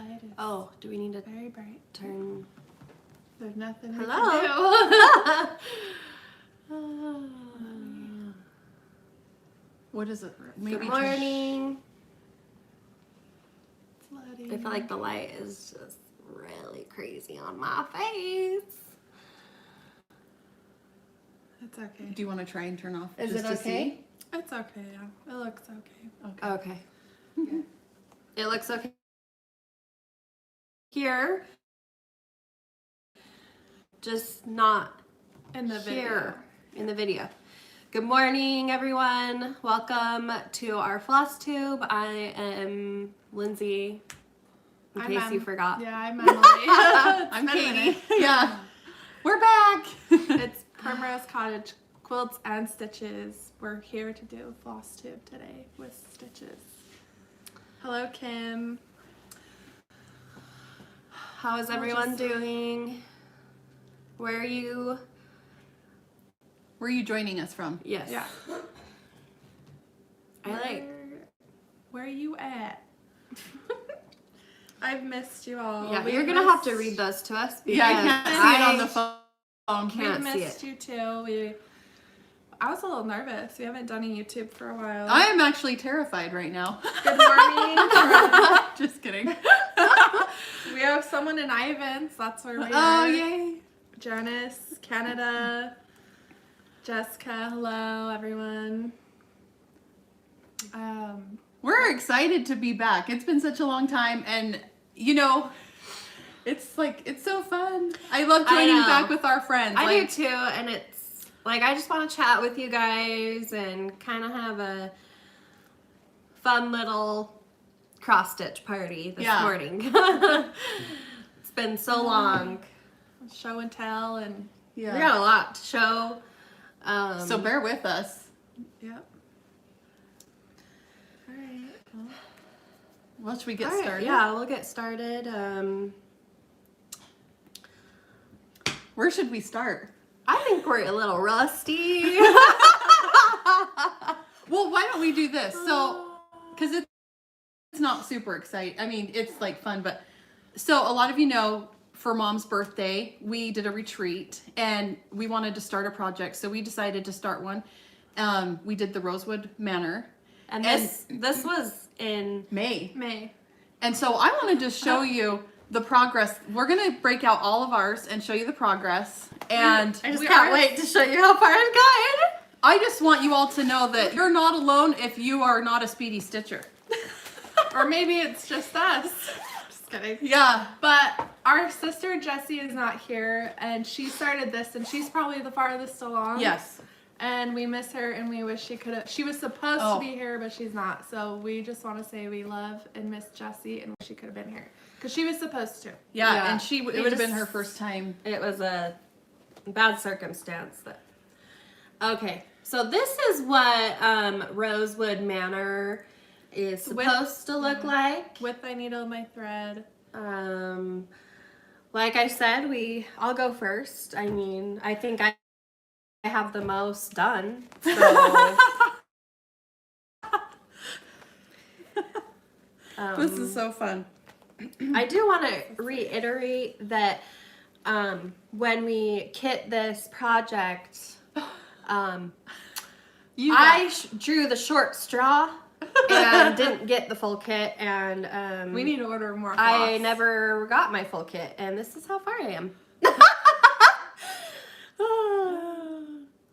light is do we need to very bright. turn? There's nothing we Hello? can do. What is it? Good morning. It's loading. I feel like the light is just really crazy on my face. It's okay. Do you want to try and turn off? Is just it to okay? see? It's okay, yeah. It looks okay. Okay. It looks okay here. Just not In the here in the video. Good morning, everyone. Welcome to our Flosstube. I am Lindsay, in case you forgot. Yeah, I'm Emily. I'm Katie. Yeah. We're back. It's Primrosecottagequilts and Stitches. We're here to do Flosstube today with Stitches. Hello, Kim. How is everyone doing? Where are you? Where are you joining us from? Yes. Yeah. Where are you at? I've missed you all. Yeah, We you're gonna have to read those to us. Yeah, I can't see it on the phone. We Can't see missed it. you too. I was a little nervous. We haven't done a YouTube for a while. I am actually terrified right now. Good morning. Just kidding. We have someone in Ivans. That's where we Oh, are. yay. Janice, Canada. Jessica, hello everyone. We're excited to be back. It's been such a long time, and you know, it's so fun. I love joining back with our friends. I do too, and it's like I just want to chat with you guys and kind of have a fun little cross stitch party this morning. It's been so long. Show and tell, and We got a lot to show. So bear with us. yep. All right. Well, should we get All right, started? yeah, we'll get started. Where should we start? I think we're a little rusty. Well, why don't we do this? So, because it's not super exciting. I mean, it's like fun, but so a lot of you know, for Mom's birthday, we did a retreat and we wanted to start a project. So we decided to start one. We did the Rosewood Manor. And this was in May. And so I wanted to show you the progress. We're going to break out all of ours and show you the progress. And I just can't wait to show you how far I've gotten. I just want you all to know that you're not alone if you are not a speedy stitcher. Or maybe it's just us. Just kidding. Yeah. But our sister Jessie is not here, and she started this, and she's probably the farthest along. Yes. And we miss her, and we wish she could have. She was supposed to be here, but she's not. So we just want to say we love and miss Jessie, and wish she could have been here because she was supposed to. Yeah, and it would have been her first time. It was a bad circumstance. Okay, so this is what Rosewood Manor is supposed to look like. With my needle, my thread. Like I said, I'll go first. I mean, I think I have the most done. So This is so fun. I do want to reiterate that when we kit this project, I drew the short straw and didn't get the full kit, and We need to order more. I floss. never got my full kit, and this is how far I am.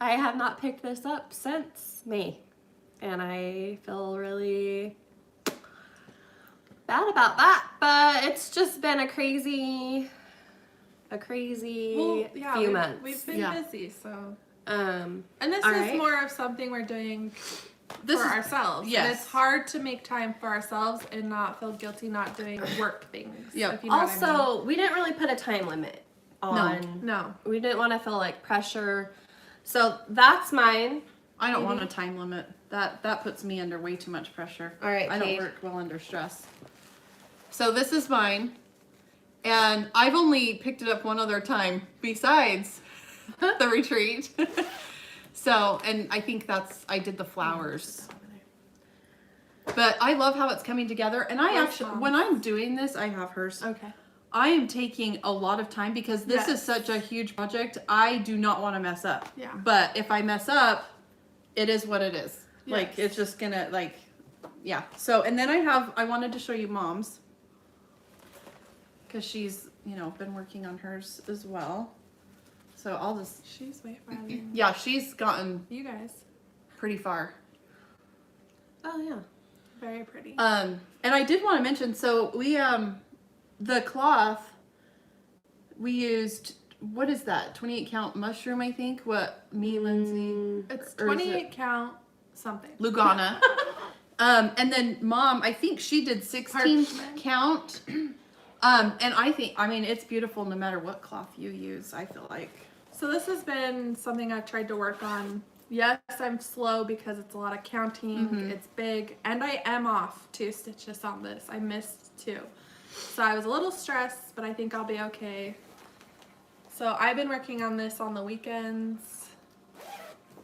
I have not picked this up since May, and I feel really bad about that, but it's just been a crazy few months. We've been busy, so. And this is more of something we're doing for ourselves. Yes. And it's hard to make time for ourselves and not feel guilty not doing work things. Yep. If you know also, what I mean. we didn't really put a time limit on. No. We didn't want to feel like pressure. So that's mine. I don't want a time limit. That puts me under way too much pressure. All right, I don't Kate. work well under stress. So this is mine. And I've only picked it up one other time besides the retreat. So, and I think I did the flowers. But I love how it's coming together. And I Where's actually, Mom's? when I'm doing this, I have hers. Okay. I am taking a lot of time because this is Yes. such a huge project. I do not want to mess up. Yeah. But if I mess up, it is what it is. Like, Yes. it's just gonna, like, yeah. So, and then I wanted to show you Mom's. Because she's, you know, been working on hers as well. So I'll just, She's way farther than yeah, she's gotten you guys. pretty far. Oh yeah. Very pretty. And I did want to mention, so we, the cloth, we used, what is that? 28 count mushroom, I think? What, Lindsay? It's or is 28 it count something. Lugana. And then Mom, I think she did 16 Parchment. count. And I think, I mean, it's beautiful no matter what cloth you use, I feel like. So this has been something I've tried to work on. Yes, I'm slow because it's a lot of counting. It's big. And I am off 2 stitches on this. I missed 2. So I was a little stressed, but I think I'll be okay. So I've been working on this on the weekends.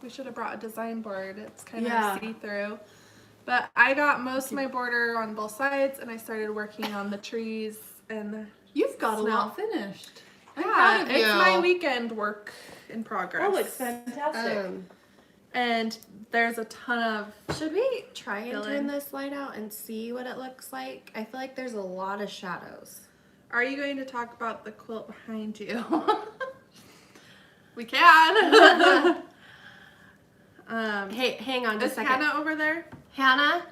We should have brought a design board. It's kind of see-through. But I got most of my border on both sides, and I started working on the trees and the You've got a snow. lot finished. I'm Yeah, proud of it's you. my weekend work in progress. That looks fantastic. And there's a ton of Should we try and Filling. turn this light out and see what it looks like? I feel like there's a lot of shadows. Are you going to talk about the quilt behind you? We can. Hey, hang on Is just a second. Hannah over there? Hannah?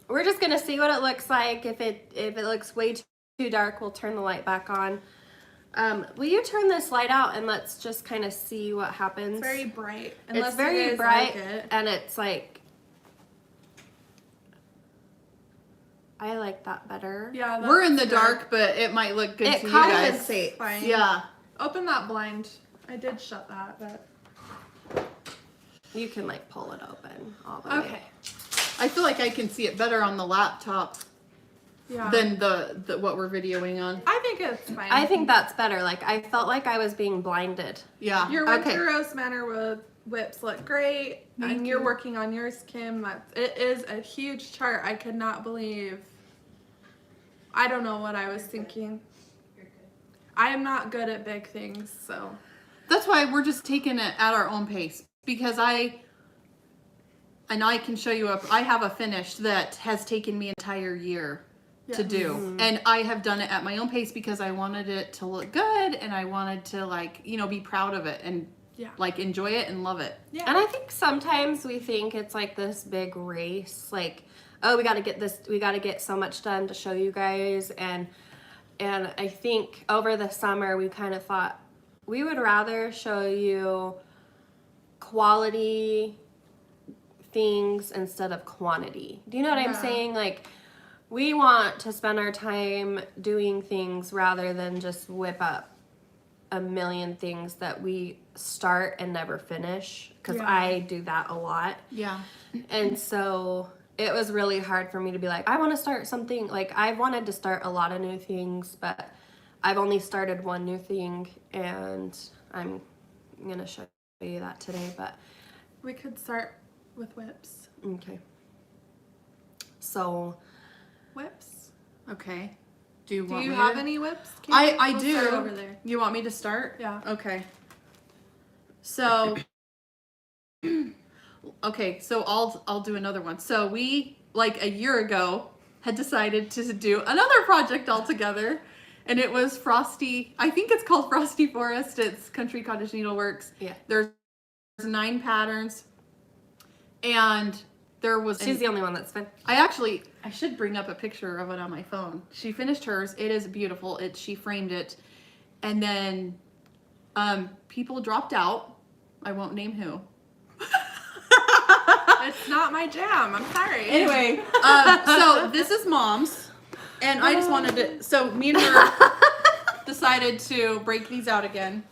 We're just gonna see what it looks like. If it looks way too dark, we'll turn the light back on. Will you turn this light out and let's just kind of see what happens? It's very bright. It's Unless very you guys bright, like it. and it's like, I like that better. Yeah, We're in the that's good. dark, but it might look good It to you guys. compensates. Fine. Yeah. Open that blind. I did shut that, but You can like pull it open all the way. okay. I feel like I can see it better on the laptop Yeah. than the what we're videoing on. I think it's fine. I think that's better. Like I felt like I was being blinded. Yeah. Your okay. Winter Rose Manor whips look great, and you're working on yours, Kim. It is a huge chart. I could not believe. I don't know what I was thinking. I am not good at big things, so. That's why we're just taking it at our own pace because I can show you I have a finish that has taken me an entire year to do. And I have done it at my own pace because I wanted it to look good and I wanted to like, you know, be proud of it and like enjoy it and love it. Yeah. And I think sometimes we think it's like this big race, like, oh, we got to get so much done to show you guys. And I think over the summer we kind of thought we would rather show you quality things instead of quantity. Do you know what I'm saying? Like, we want to spend our time doing things rather than just whip up a million things that we start and never finish, because I do that a lot. Yeah. And so it was really hard for me to be like, I want to start something. Like, I wanted to start a lot of new things, but I've only started one new thing, and I'm gonna show you that today. But We could start with whips. okay, so Whips. Okay. Do you Do want you me have to? any whips? I We'll do. start over there. You want me to start? Yeah. Okay. So okay, so I'll do another one. So we like a year ago had decided to do another project all together, and it was Frosty. I think it's called Frosty Forest. It's Country Cottage Needleworks. Yeah. There's 9 patterns, and there was. she's the only one that's been. I should bring up a picture of it on my phone. She finished hers. It is beautiful. She framed it, and then people dropped out. I won't name who. It's not my jam. I'm sorry. Anyway, so this is Mom's, and I just wanted to. So me and her decided to break these out again.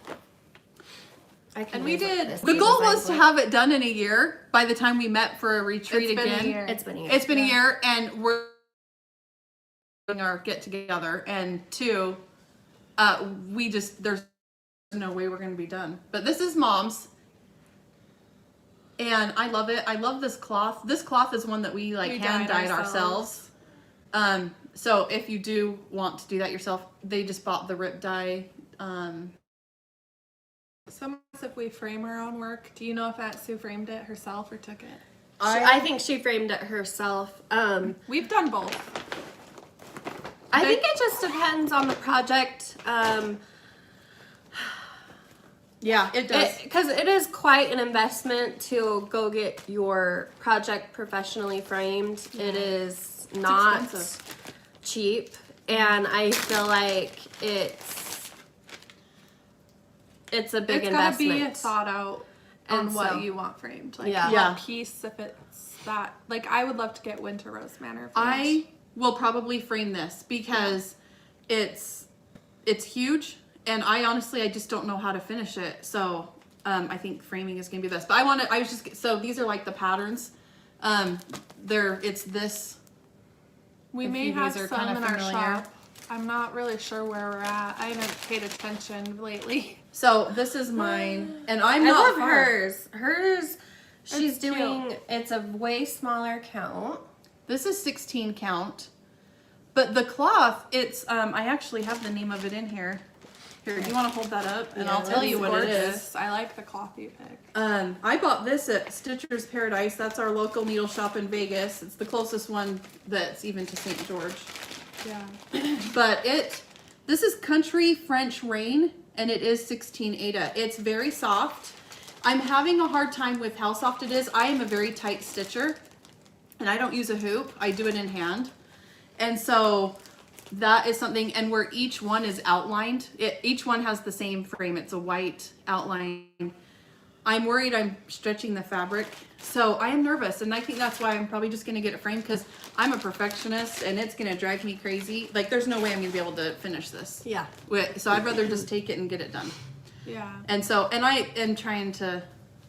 And we did. The goal was to have it done in a year. By the time we met for a retreat It's been a again, year. It's been a year. it's been a year, and we're doing our get together. And 2, there's no way we're going to be done. But this is Mom's. And I love it. I love this cloth. This cloth is one that we like hand dyed ourselves. So if you do want to do that yourself, they just bought the rip dye. Some if we frame our own work. Do you know if Sue framed it herself or took it? I think she framed it herself. We've done both. I think it just depends on the project. Yeah, it does. Because it is quite an investment to go get your project professionally framed. Yeah. It is not cheap, and I feel like it's a big investment. It's gotta be thought out on what you want framed. Like what piece, if it's that. Like I would love to get Winter Rose Manor framed. I will probably frame this because it's huge. And I just don't know how to finish it. So, I think framing is going to be best. But so these are like the patterns. It's this. We may have some in our shop. I'm not really sure where we're at. I haven't paid attention lately. So this is mine. And I love hers. Hers, she's doing, it's a way smaller count. This is 16 count. But the cloth, it's, I actually have the name of it in here. Here, do you want to hold that up? And I'll tell you what it is. I like the cloth you picked. I bought this at Stitcher's Paradise. That's our local needle shop in Vegas. It's the closest one that's even to St. George. Yeah. But this is Country French Rain, and it is 16 Aida. It's very soft. I'm having a hard time with how soft it is. I am a very tight stitcher, and I don't use a hoop. I do it in hand. And so that is something, and where each one is outlined, each one has the same frame. It's a white outline. I'm worried I'm stretching the fabric, so I am nervous, and I think that's why I'm probably just going to get it framed, because I'm a perfectionist, and it's going to drive me crazy. Like, there's no way I'm going to be able to finish this. Yeah. So I'd rather just take it and get it done. Yeah. And so, and I am trying to,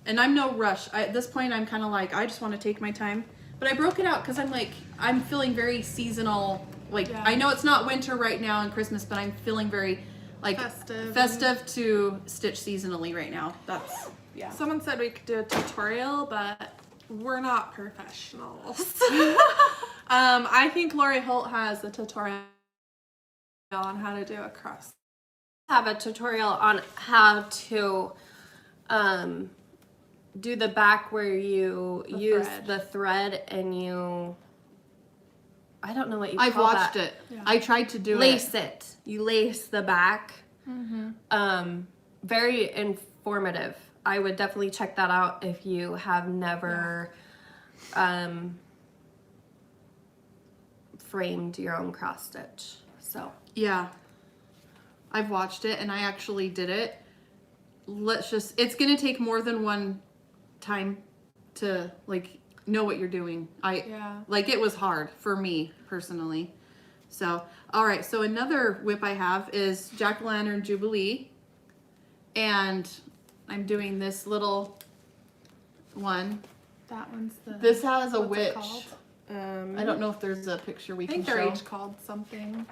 and I'm no rush. At this point, I'm kind of like, I just want to take my time. But I broke it out because I'm feeling very seasonal. I know it's not winter right now and Christmas, but I'm feeling very festive to stitch seasonally right now. Someone said we could do a tutorial, but we're not professionals. I think Lori Holt has a tutorial on how to do a cross. Have a tutorial on how to do the back where you use the thread and you, I don't know what you call that. I've watched it. Yeah. I tried to do lace it. You lace the back. Mm-hmm. Very informative. I would definitely check that out if you have never framed your own cross stitch. So yeah, I've watched it and I actually did it. It's gonna take more than one time to know what you're doing. It was hard for me personally. So, all right. So another whip I have is Jack-o'-lantern Jubilee, and I'm doing this little one. That one's this has a witch. I don't know if there's a picture we can show. I think they're each called something.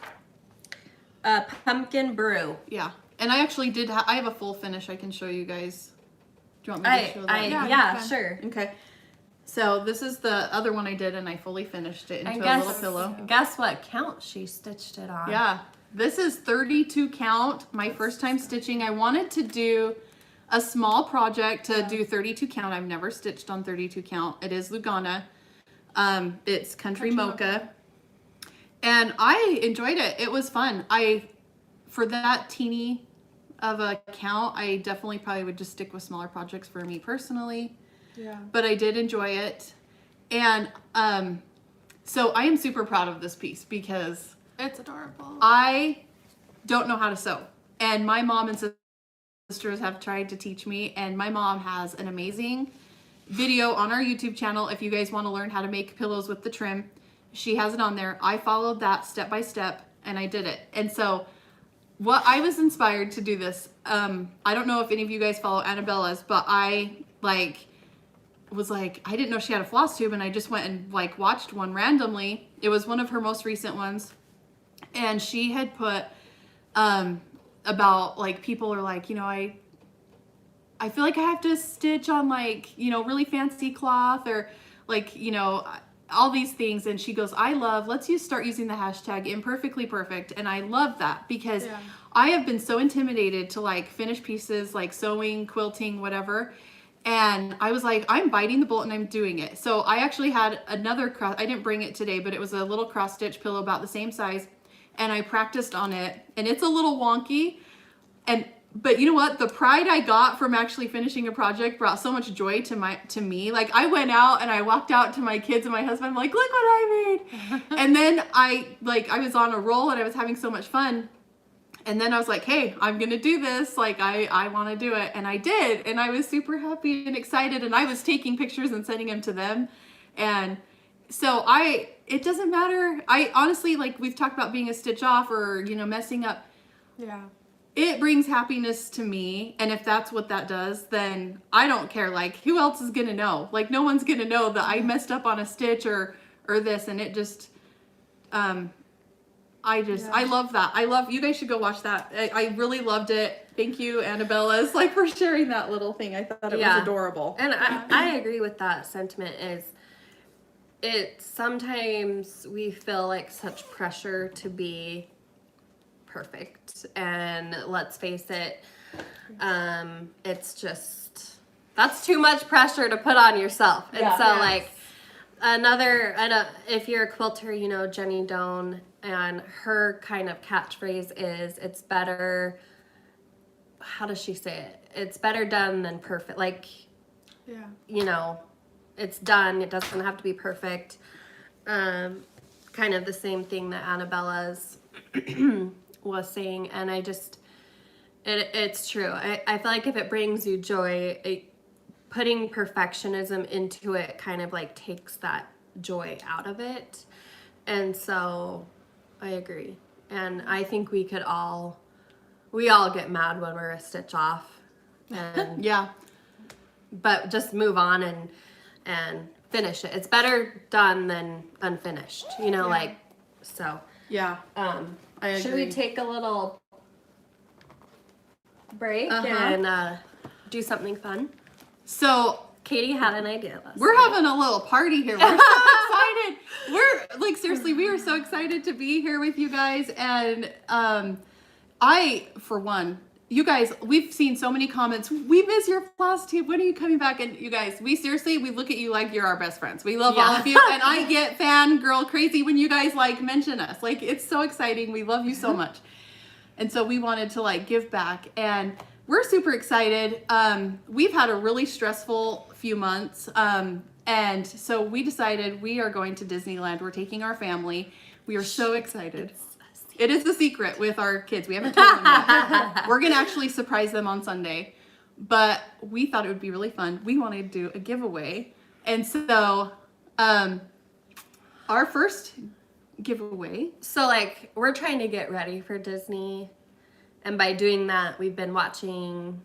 Pumpkin brew. Yeah. And I actually I have a full finish I can show you guys. Do you want me to show that? Yeah, sure. Okay. So this is the other one I did, and I fully finished it into a little pillow. Guess what count she stitched it on? Yeah. This is 32 count. My first time stitching. I wanted to do a small project to do 32 count. I've never stitched on 32 count. It is Lugana. It's Country Mocha. And I enjoyed it. It was fun. For that teeny of a count, I definitely probably would just stick with smaller projects for me personally. Yeah. But I did enjoy it. And so I am super proud of this piece because it's adorable. I don't know how to sew. And my mom and sisters have tried to teach me. And my mom has an amazing video on our YouTube channel. If you guys want to learn how to make pillows with the trim, she has it on there. I followed that step by step and I did it. And so what I was inspired to do this, I don't know if any of you guys follow Annabella's, but I I didn't know she had a Flosstube, and I just went and watched one randomly. It was one of her most recent ones, and she had put about people are I feel like I have to stitch on like, you know, really fancy cloth or like, you know, all these things. And she goes, let's start using the hashtag imperfectly perfect. And I love that because I have been so intimidated to like finish pieces like sewing, quilting, whatever. And I was like, I'm biting the bullet and I'm doing it. So I actually had another I didn't bring it today, but it was a little cross stitch pillow about the same size. And I practiced on it and it's a little wonky. But you know what? The pride I got from actually finishing a project brought so much joy to me. Like I went out and I walked out to my kids and my husband, I'm like, look what I made. And then I was on a roll and I was having so much fun. And then I was like, hey, I'm going to do this. Like, I want to do it. And I did. And I was super happy and excited. And I was taking pictures and sending them to them. And so it doesn't matter. I honestly, like we've talked about being a stitch off or, you know, messing up. Yeah. It brings happiness to me. And if that's what that does, then I don't care. Like, who else is going to know? Like, no one's going to know that I messed up on a stitch or this. And it just, I love that. You guys should go watch that. I really loved it. Thank you, Annabella's, like for sharing that little thing. I thought it was adorable. And I agree with that sentiment sometimes we feel like such pressure to be perfect. And let's face it, it's just, that's too much pressure to put on yourself. And like if you're a quilter, you know, Jenny Doan, and her kind of catchphrase is, it's better, how does she say it? It's better done than perfect. Like, you know, it's done. It doesn't have to be perfect. Kind of the same thing that Annabella's was saying. And I just, it's true. I feel like if it brings you joy, putting perfectionism into it kind of like takes that joy out of it. And so I agree. And I think we all get mad when we're a stitch off. And but just move on and finish it. It's better done than unfinished, you know, like, so. Yeah. I agree. Should we take a little break and do something fun? So Katie had an idea. We're having a little party here. We're so excited. We're like, seriously, we are so excited to be here with you guys. And I, for one, you guys, we've seen so many comments. We miss your Flosstube. When are you coming back? And you guys, we look at you like you're our best friends. We love all of you. And I get fangirl crazy when you guys like mention us. Like, it's so exciting. We love you so much. And so we wanted to like give back. And we're super excited. We've had a really stressful few months. And so we decided we are going to Disneyland. We're taking our family. We are so excited. It is the secret with our kids. We haven't told them yet. We're going to actually surprise them on Sunday. But we thought it would be really fun. We wanted to do a giveaway. And so our first giveaway. So like we're trying to get ready for Disney. And by doing that, we've been watching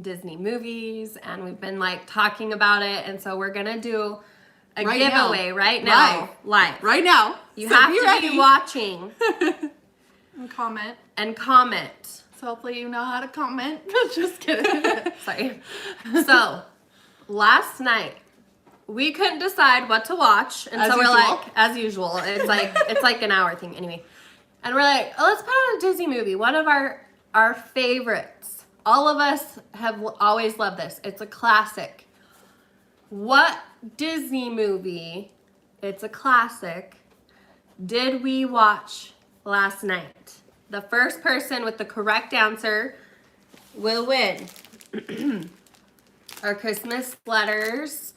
Disney movies and we've been like talking about it. And so we're going to do a giveaway right now. Live. Right now. You have to be watching. And comment. So hopefully you know how to comment. Just kidding. Sorry. So last night, we couldn't decide what to watch. And so we're like, as usual, it's like an hour thing anyway. And we're like, oh, let's put on a Disney movie. One of our favorites. All of us have always loved this. It's a classic. What Disney movie, it's a classic, did we watch last night? The first person with the correct answer will win our Christmas letters,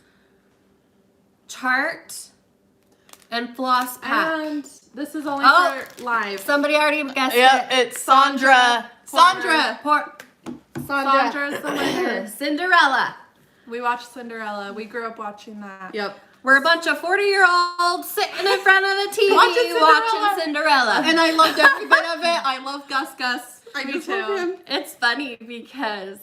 chart, and floss pack. And this is only for live. Somebody already guessed it. Yep, it's Sandra's the winner. Cinderella. We watched Cinderella. We grew up watching that. Yep. We're a bunch of 40-year-olds sitting in front of the TV watching Cinderella. And I loved every bit of it. I love Gus. Me too. It's funny because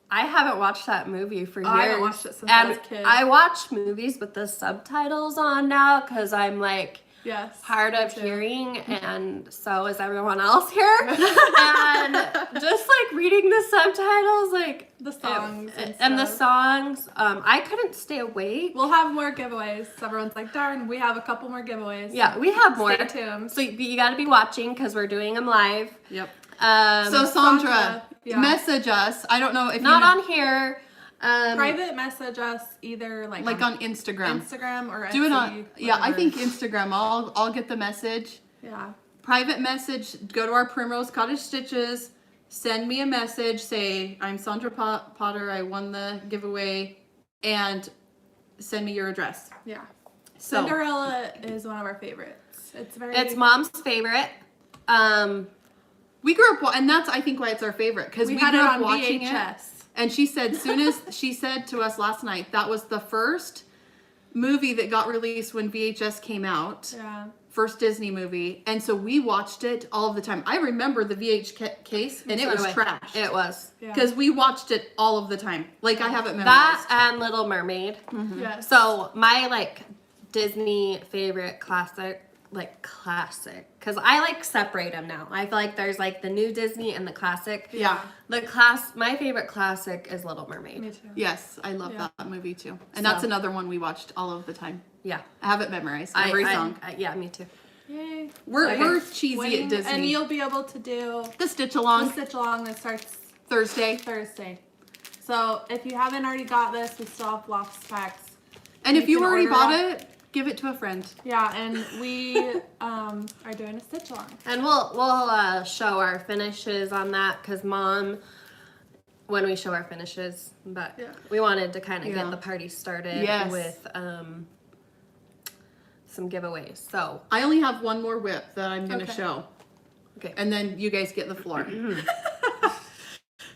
I haven't watched that movie for years. I haven't watched it since I was a kid. I watch movies with the subtitles on now because I'm like, Yes. hard of too. hearing, and so is everyone else here. And just like reading the subtitles, like The songs and the stuff. songs, I couldn't stay awake. We'll have more giveaways. Everyone's like, darn, we have a couple more giveaways. Yeah, we have more. Stay tuned. So you got to be watching because we're doing them live. Yep. So So Sandra, yeah. message us. I don't know if not you on here. Private message us either like on Instagram. Instagram or Do it Etsy, on. Yeah, I whatever. think Instagram. I'll get the message. Yeah. Private message. Go to our Primrose Cottage Stitches. Send me a message. Say I'm Sandra Potter. I won the giveaway, and send me your address. Yeah. So Cinderella is one of our favorites. It's Mom's favorite. we grew up, and that's I think why it's our favorite because we had grew it up on watching VHS. it. And she said, soon as she said to us last night, that was the first movie that got released when VHS came out. Yeah. First Disney movie. And so we watched it all of the time. I remember the VHS case, and it was trash. It was. Yeah. Because we watched it all of the time. Like, I have it memorized. That and Little Mermaid. Yes. So my like Disney favorite classic, because I like separate them now. I feel like there's like the new Disney and the classic. Yeah. My favorite classic is Little Mermaid. Me too. Yes, I love Yeah. that movie too. And So- that's another one we watched all of the time. Yeah. I have it memorized. Every song. Yeah, me too. Yay. We're cheesy Winning, at Disney. and you'll be able to do the Stitch the Along stitch along that starts Thursday. Thursday. So if you haven't already got this, we still have Floss packs. And if you can already order bought that. it, give it to a friend. Yeah, and we are doing a stitch along. And we'll show our finishes on that because Mom, when we show our finishes, but Yeah. we wanted to kind of Yeah. get the party started Yes. with some giveaways. So I only have one more whip that I'm going to Okay. show. okay. And then you guys get the floor.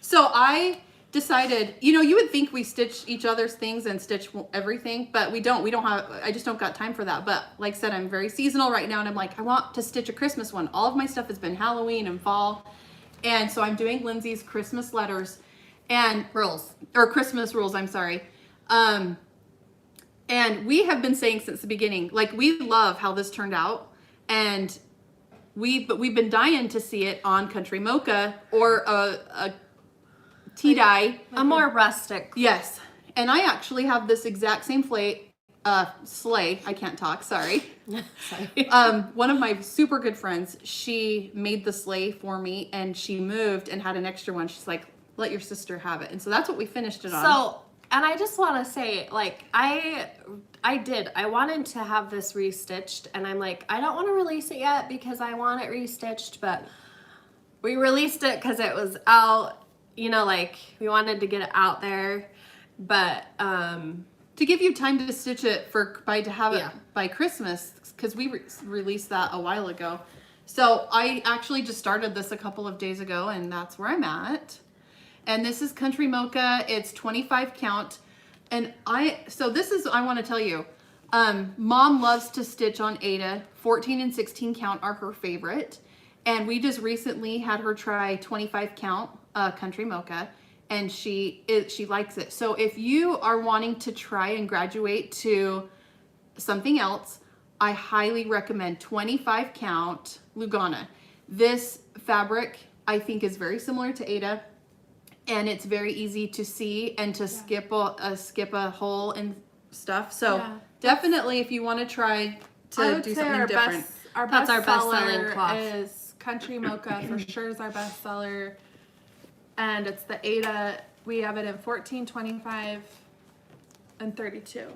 So I decided, you would think we stitch each other's things and stitch everything, but we don't. I just don't got time for that. But like I said, I'm very seasonal right now, and I'm like, I want to stitch a Christmas one. All of my stuff has been Halloween and fall. And so I'm doing Lindsay's Christmas letters and Christmas rules, I'm sorry. And we have been saying since the beginning, like, we love how this turned out, and we've been dying to see it on Country Mocha or a tea-dye. A more rustic. Yes. And I actually have this exact same sleigh. I can't talk, sorry. Sorry. One of my super good friends, she made the sleigh for me, and she moved and had an extra one. She's like, let your sister have it. And so that's what we finished it on. So, and I just want to say, like, I wanted to have this restitched, and I'm like, I don't want to release it yet because I want it restitched, but we released it because it was out, like, we wanted to get it out there, but, to give you time to stitch it Yeah. by Christmas, because we released that a while ago. So I actually just started this a couple of days ago, and that's where I'm at. And this is Country Mocha. It's 25 count. And I want to tell you, Mom loves to stitch on Ada. 14 and 16 count are her favorite. And we just recently had her try 25 count Country Mocha, and she likes it. So if you are wanting to try and graduate to something else, I highly recommend 25 count Lugana. This fabric, I think, is very similar to Ada. And it's very easy to see and to skip a hole and stuff. So Yeah. definitely, if you want to try to do something different. That's our best-selling seller cloth. is Country Mocha for sure is our best seller, and it's the Ada. We have it in 14, 25, and 32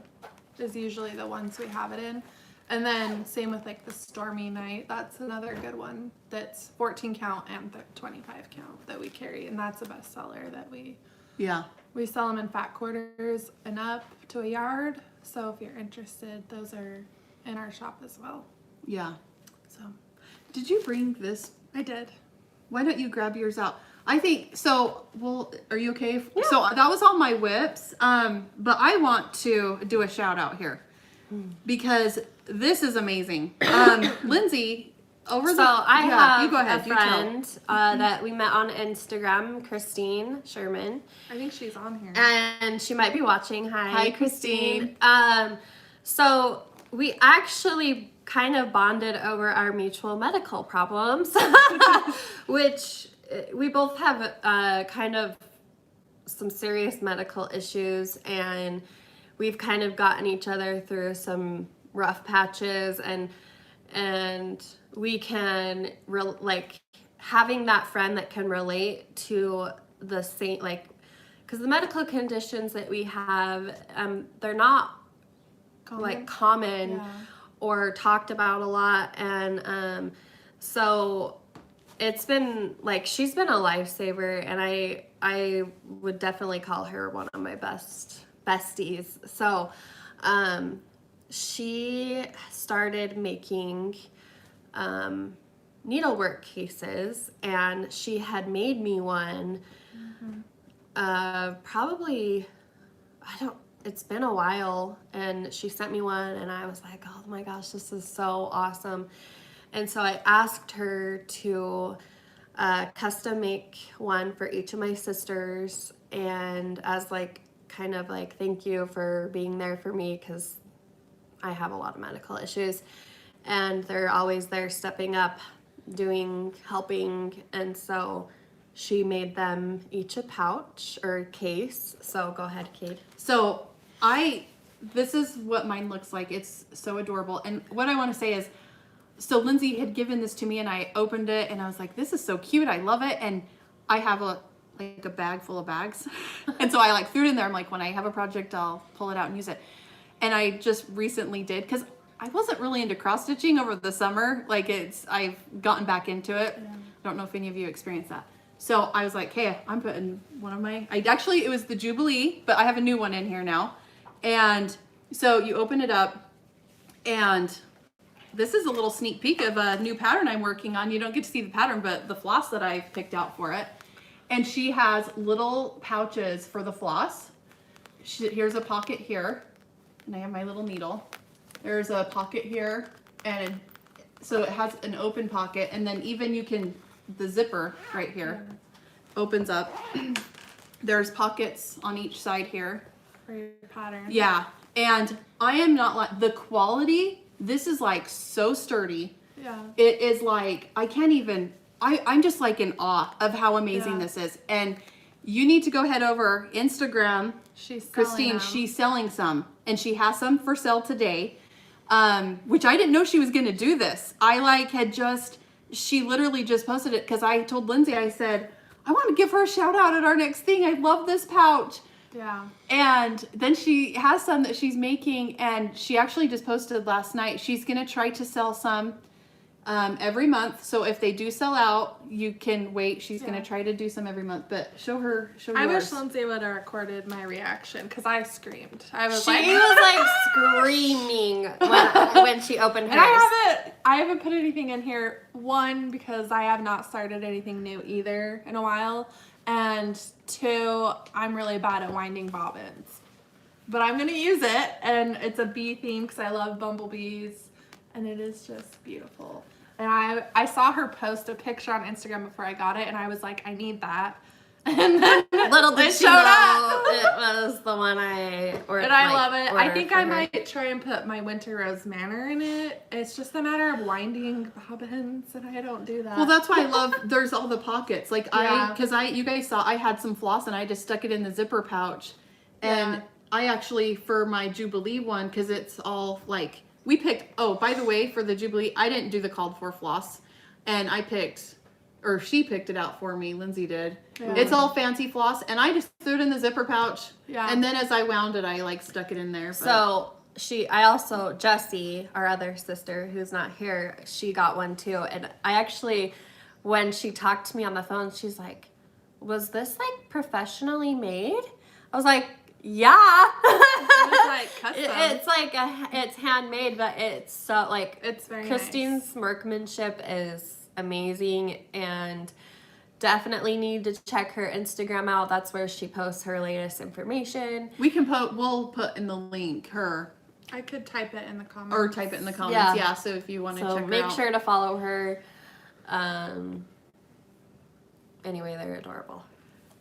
is usually the ones we have it in. And then same with like the Stormy Night. That's another good one. That's 14 count and 25 count that we carry, and that's a bestseller that we sell them in fat quarters and up to a yard. So if you're interested, those are in our shop as well. Yeah. So Did you bring this? I did. Why don't you grab yours out? I think so. Well, are you okay? So that was all my whips. But I want to do a shout out here because this is amazing. Lindsay, I have you go ahead. a You tell. friend that we met on Instagram, Christine Sherman, I think she's on here. and she might be watching. Hi, Hi, Christine. So we actually kind of bonded over our mutual medical problems, which we both have kind of some serious medical issues, and we've kind of gotten each other through some rough patches, and we can like having that friend that can relate to the same, like, because the medical conditions that we have, they're not like common or talked about a lot, and so it's been like, she's been a lifesaver, and I would definitely call her one of my besties. So she started making needlework cases, and she had made me one probably, it's been a while, and she sent me one, and I was like, oh my gosh, this is so awesome. And so I asked her to custom make one for each of my sisters, and as like kind of like thank you for being there for me, because I have a lot of medical issues, and they're always there stepping up, helping, and so she made them each a pouch or case. So go ahead, Kate. So this is what mine looks like. It's so adorable. And what I want to say is, so Lindsay had given this to me, and I opened it, and I was like, this is so cute. I love it. And I have a bag full of bags. And so I like threw it in there. I'm like, when I have a project, I'll pull it out and use it. And I just recently did, because I wasn't really into cross stitching over the summer. Like I've gotten back into it. I don't know if any of you experienced that. So I was like, hey, I'm putting one of my, it was the Jubilee, but I have a new one in here now. And so you open it up, and this is a little sneak peek of a new pattern I'm working on. You don't get to see the pattern, but the floss that I've picked out for it. And she has little pouches for the floss. Here's a pocket here, and I have my little needle. There's a pocket here, and so it has an open pocket, and then even the zipper right here opens up. There's pockets on each side here. For your pattern. Yeah, and I am not like, the quality, this is like so sturdy. Yeah. It is like, I can't even, I'm just like in awe of how amazing this is. And you need to go head over Instagram. Christine, she's selling some, and she has some for sale today. Which I didn't know she was going to do this. She literally just posted it, because I told Lindsay, I said, I want to give her a shout out at our next thing. I love this pouch. Yeah. And then she has some that she's making, and she actually just posted last night. She's going to try to sell some every month. So if they do sell out, you can wait. She's going to try to do some every month, but show yours. I wish Lindsay would have recorded my reaction, because I screamed. She was like screaming when she opened hers. And I haven't put anything in here. One, because I have not started anything new either in a while. And two, I'm really bad at winding bobbins. But I'm going to use it, and it's a bee theme, because I love bumblebees. And it is just beautiful. And I saw her post a picture on Instagram before I got it, and I was like, I need that. And then little did she know it was the one I ordered. And I love it. I think I might try and put my Winter Rose Manor in it. It's just a matter of winding bobbins, and I don't do that. Well, that's why I love, there's all the pockets. Like you guys saw, I had some floss, and I just stuck it in the zipper pouch. And I actually, for my Jubilee one, because it's all like, we picked, oh, by the way, for the Jubilee, I didn't do the called for floss, and she picked it out for me, Lindsay did. Yeah. It's all fancy floss, and I just threw it in the zipper pouch, and then as I wound it, I like stuck it in there. But. So Jessie, our other sister who's not here, she got one too, and I actually, when she talked to me on the phone, she's like, was this like professionally made? I was like, yeah. It's like custom. It's handmade, but it's so like, it's very Christine's workmanship is amazing, and definitely need to check her Instagram out. That's where she posts her latest information. We'll put in the link I could type it in the comments. Or type it in the comments. Yeah, so if you want to check her out. Make sure to follow her. Anyway, they're adorable.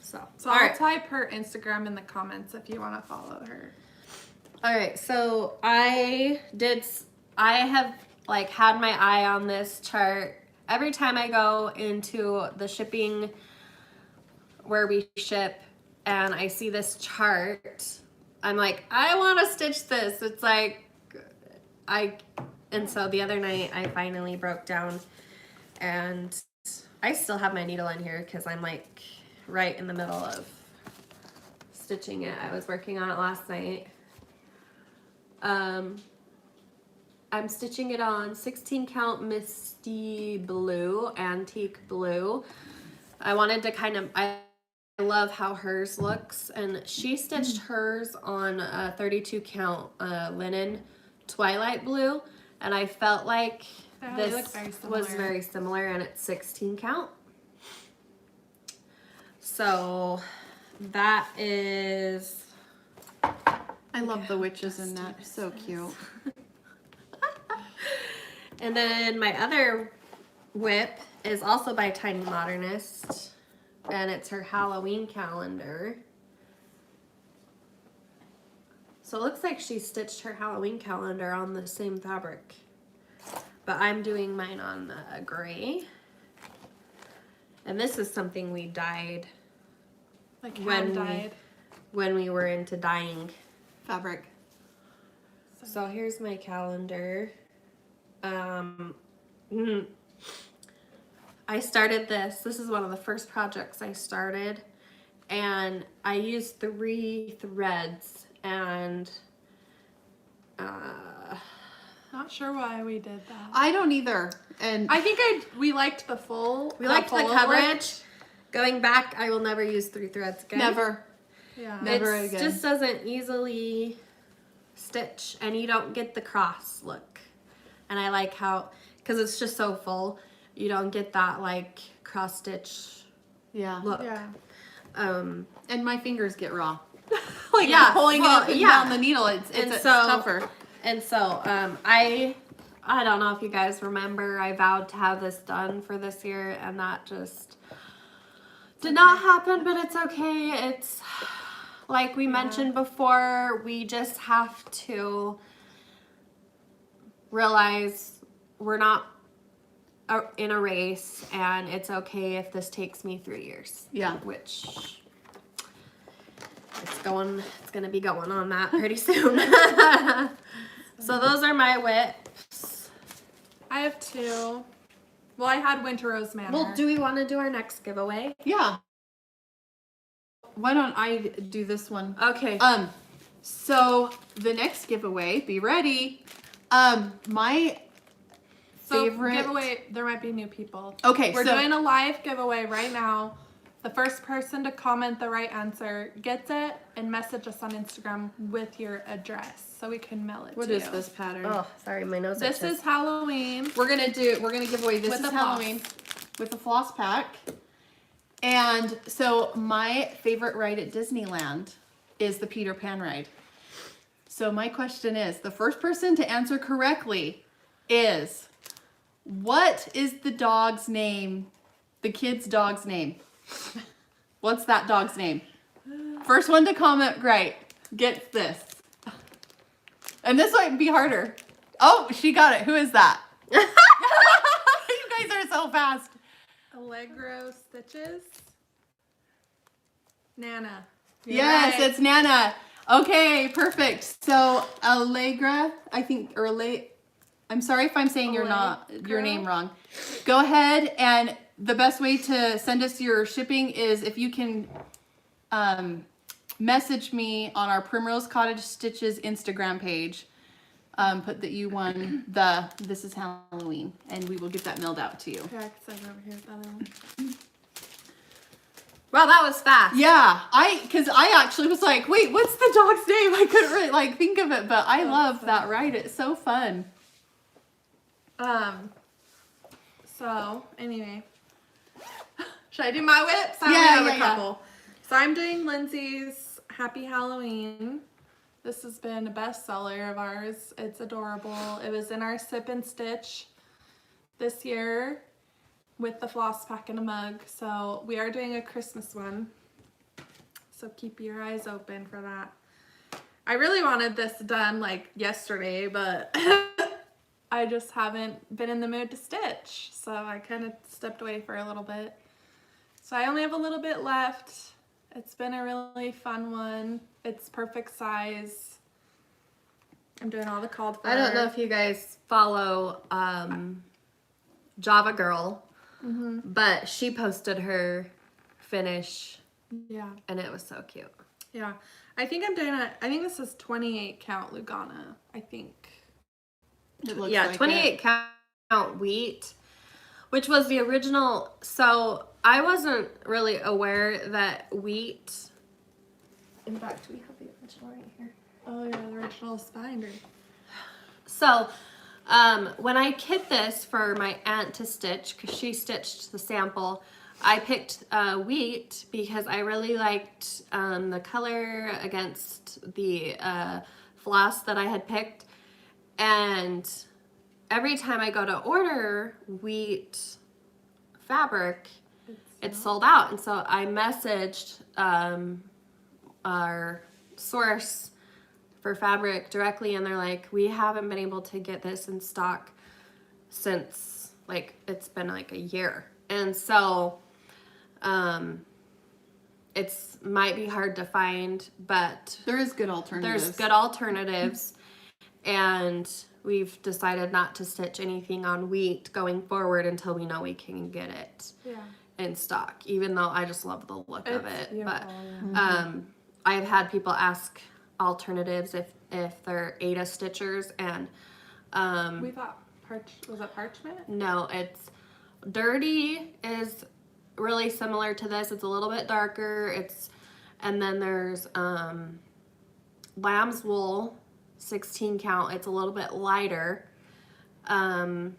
So I'll type her Instagram in the comments if you want to follow her. All right, so I have like had my eye on this chart. Every time I go into the shipping where we ship and I see this chart, I'm like, I want to stitch this. It's like, and so the other night I finally broke down, and I still have my needle in here because I'm like right in the middle of stitching it. I was working on it last night. I'm stitching it on 16 count Misty Blue, Antique Blue. I wanted to kind of, I love how hers looks, and she stitched hers on a 32 count linen Twilight Blue, and I felt like this was very similar, and it's 16 count. So that is, I love the witches in that. So cute. and then my other whip is also by Tiny Modernist, and it's her Halloween calendar. So it looks like she stitched her Halloween calendar on the same fabric, but I'm doing mine on gray. And this is something we dyed Like when we were into dyeing Fabric. So here's my calendar. I started this. This is one of the first projects I started, and I used 3 threads, and not sure why we did that. I don't either. And I think we liked the full. we liked the coverage. Going back, I will never use 3 threads again. never. Yeah. Never It again. just doesn't easily stitch, and you don't get the cross look. And I like how, because it's just so full, you don't get that like cross stitch Yeah. look. Yeah. And my fingers get raw. Like Yeah, pulling well, it up and yeah. down the needle. It's tougher. And so I don't know if you guys remember, I vowed to have this done for this year, and that just did not happen, but it's okay. It's like we mentioned before, we just have to realize we're not in a race, and it's okay if this takes me 3 years. Yeah. Which it's gonna be going on that pretty soon. So those are my whips. I have 2. Well, I had Winter Rose Manor. Well, do we want to do our next giveaway? Yeah. Why don't I do this one? Okay. So the next giveaway, be ready. My favorite giveaway. There might be new people. Okay, We're so doing a live giveaway right now. The first person to comment the right answer gets it, and message us on Instagram with your address so we can mail it what to is you. this pattern? Oh, sorry, my nose This itches. is Halloween. We're gonna give away this With is a floss. Halloween with a floss pack. And so my favorite ride at Disneyland is the Peter Pan ride. So my question is, the first person to answer correctly is, what is the dog's name? The kid's dog's name. What's that dog's name? First one to comment right gets this. And this might be harder. Oh, she got it. Who is that? You guys are so fast. Allegro Stitches. Nana. You're Yes, right. it's Nana. Okay, perfect. So Allegra, I think, or I'm sorry if I'm saying your name wrong. Go ahead, and the best way to send us your shipping is if you can message me on our Primrose Cottage Stitches Instagram page. Put that you won This is Halloween, and we will get that mailed out to you. Yeah, it says over here. That one. Well, that was fast. Yeah, because I actually was like, wait, what's the dog's name? I couldn't really think of it, but I love that ride. It's so fun. So anyway, should I do my whips? I Yeah, only have yeah. a couple. So I'm doing Lindsay's Happy Halloween. This has been a bestseller of ours. It's adorable. It was in our Sip and Stitch this year with the floss pack and a mug. So we are doing a Christmas one. So keep your eyes open for that. I really wanted this done like yesterday, but I just haven't been in the mood to stitch. So I kind of stepped away for a little bit. So I only have a little bit left. It's been a really fun one. It's perfect size. I'm doing all the called for. I don't know if you guys follow Java Girl, but she posted her finish. Yeah. And it was so cute. Yeah. I think I'm doing I think this is 28 count Lugana. I think. It looks Yeah, like 28 it. count wheat, which was the original. So I wasn't really aware that wheat. In fact, we have the original right here. Oh yeah, the original binder. So when I kit this for my aunt to stitch, because she stitched the sample, I picked wheat because I really liked the color against the floss that I had picked. And every time I go to order wheat fabric, it's sold out. And so I messaged our source for fabric directly, and they're like, we haven't been able to get this in stock since, like, it's been like a year. And so it's might be hard to find, but There is good alternatives. there's good alternatives. And we've decided not to stitch anything on wheat going forward until we know we can get it in stock, even though I just love the look of it. But I've had people ask alternatives if they're Ada stitchers, and We thought was it parchment? no, it's dirty is really similar to this. It's a little bit darker. And then there's lamb's wool, 16 count. It's a little bit lighter. And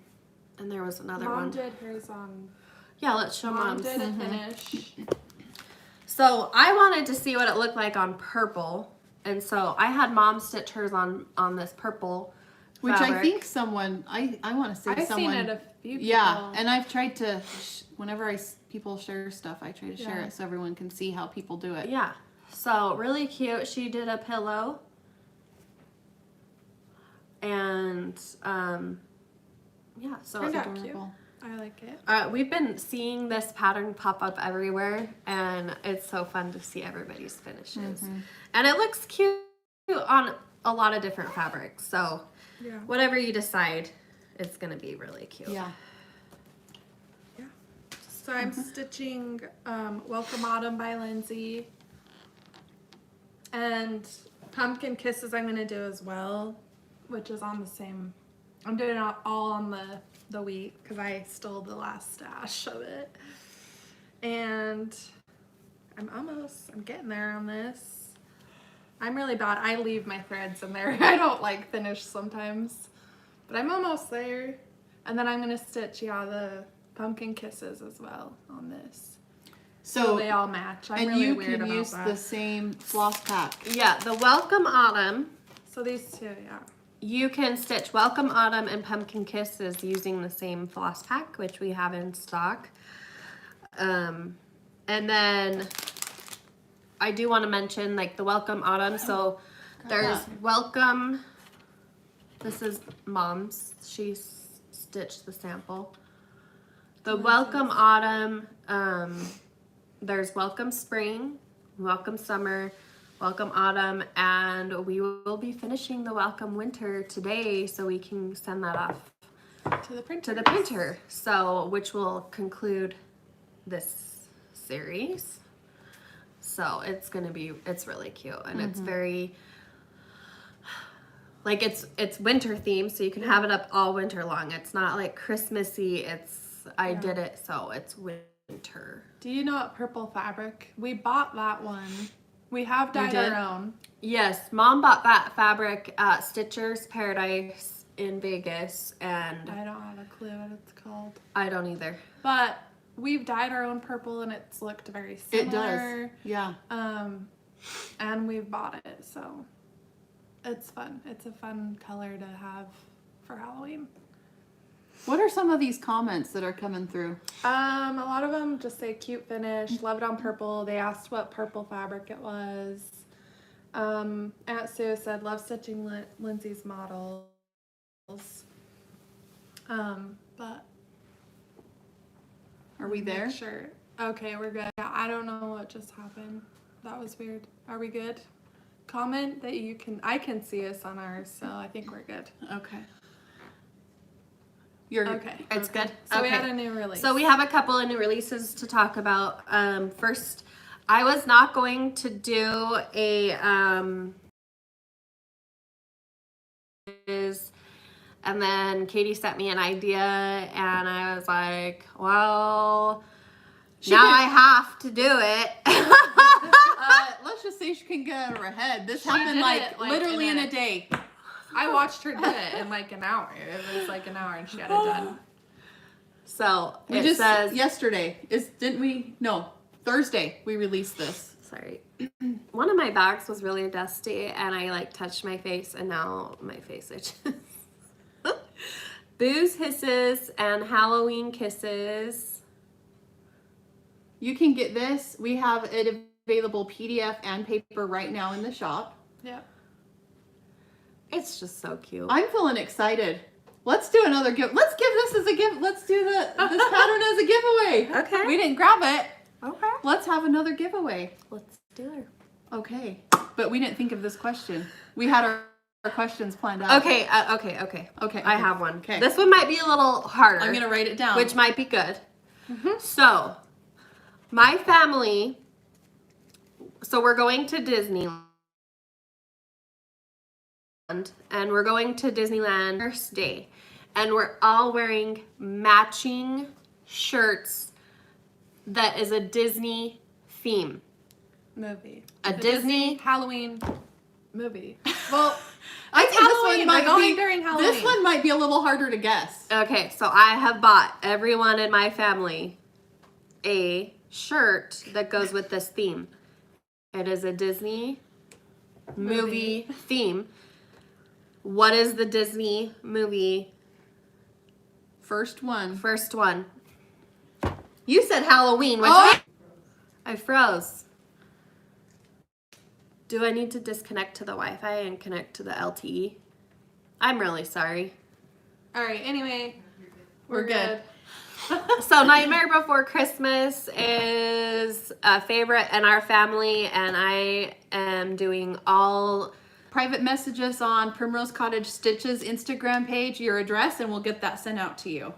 there was another Mom one. did hers on. Yeah, let's show Mom Mom's. did a finish. So I wanted to see what it looked like on purple, and so I had Mom stitch hers on this purple Which fabric. I think someone, I want to say I've someone. seen it a few people. Yeah, and I've tried to, whenever people share stuff, I try to share Yeah. it so everyone can see how people do it. Yeah, so really cute. She did a pillow, and yeah, so Turned it- out cute. I like it. we've been seeing this pattern pop up everywhere, and it's so fun to see everybody's finishes. And it looks cute on a lot of different fabrics. So Yeah. whatever you decide, it's gonna be really cute. Yeah. So I'm stitching Welcome Autumn by Lindsay. And Pumpkin Kisses I'm going to do as well, which is on the same. I'm doing it all on the wheat because I stole the last stash of it. And I'm getting there on this. I'm really bad. I leave my threads in there. I don't like finish sometimes. But I'm almost there. And then I'm going to stitch, the Pumpkin Kisses as well on this. So they all match. I'm and really you weird can about use that. the same floss pack. Yeah, the Welcome Autumn. So these two, yeah. You can stitch Welcome Autumn and Pumpkin Kisses using the same floss pack, which we have in stock. And then I do want to mention like the Welcome Autumn. So there's Welcome. This is Mom's. She stitched the sample. The Welcome Autumn. There's Welcome Spring, Welcome Summer, Welcome Autumn, and we will be finishing the Welcome Winter today, so we can send that off To the printer. to the printer. So, which will conclude this series. So it's really cute, and it's very like it's winter themed, so you can have it up all winter long. It's not like Christmassy. I did it so it's winter. Do you know what purple fabric? We bought that one. We have dyed did? our own. Yes, Mom bought that fabric at Stitcher's Paradise in Vegas, and I don't have a clue what it's called. I don't either. But we've dyed our own purple and it's looked very similar. It does. Yeah. And we've bought it, so it's fun. It's a fun color to have for Halloween. What are some of these comments that are coming through? A lot of them just say cute finish, love it on purple. They asked what purple fabric it was. Aunt Sue said, love stitching Lindsay's models. But Are we there? sure. Okay, we're good. Yeah, I don't know what just happened. That was weird. Are we good? Comment that I can see us on ours, so I think we're good. Okay. You're Okay. It's good. So we Okay. had a new release. So we have a couple of new releases to talk about. First, I was not going to do a and then Katie sent me an idea, and I was like, well, now I have to do it. let's just say she can get out of her head. This She happened did like it, like, literally in in a- a day. I watched her do it in like an hour. It was like an hour and she had it done. So We it just says, yesterday didn't we? No, Thursday we released this. sorry, one of my bags was really dusty, and I like touched my face, and now my face itches. Booze Hisses and Halloween Kisses. You can get this. We have it available PDF and paper right now in the shop. Yep. It's just so cute. I'm feeling excited. Let's do another give. Let's give this as a gift. Let's do this pattern as a giveaway. Okay. We didn't grab it. Okay. Let's have another giveaway. Let's do it. Okay. But we didn't think of this question. We had our questions planned out. Okay, okay. Okay. I have one. Okay. This one might be a little harder. I'm going to write it down. which might be good. So, my family, so we're going to Disneyland, and we're going to Disneyland first day, and we're all wearing matching shirts that is a Disney theme. Movie. A The Disney Halloween movie. Well, I think this Halloween. one might We're going be during Halloween. This one might be a little harder to guess. Okay, so I have bought everyone in my family a shirt that goes with this theme. It is a Disney movie theme. What is the Disney movie? First one. First one. You said Halloween, which Oh! I froze. Do I need to disconnect to the Wi-Fi and connect to the LTE? I'm really sorry. All right. Anyway, We're good. So Nightmare Before Christmas is a favorite in our family, and I am doing all... Private messages on Primrose Cottage Stitches Instagram page, your address, and we'll get that sent out to you.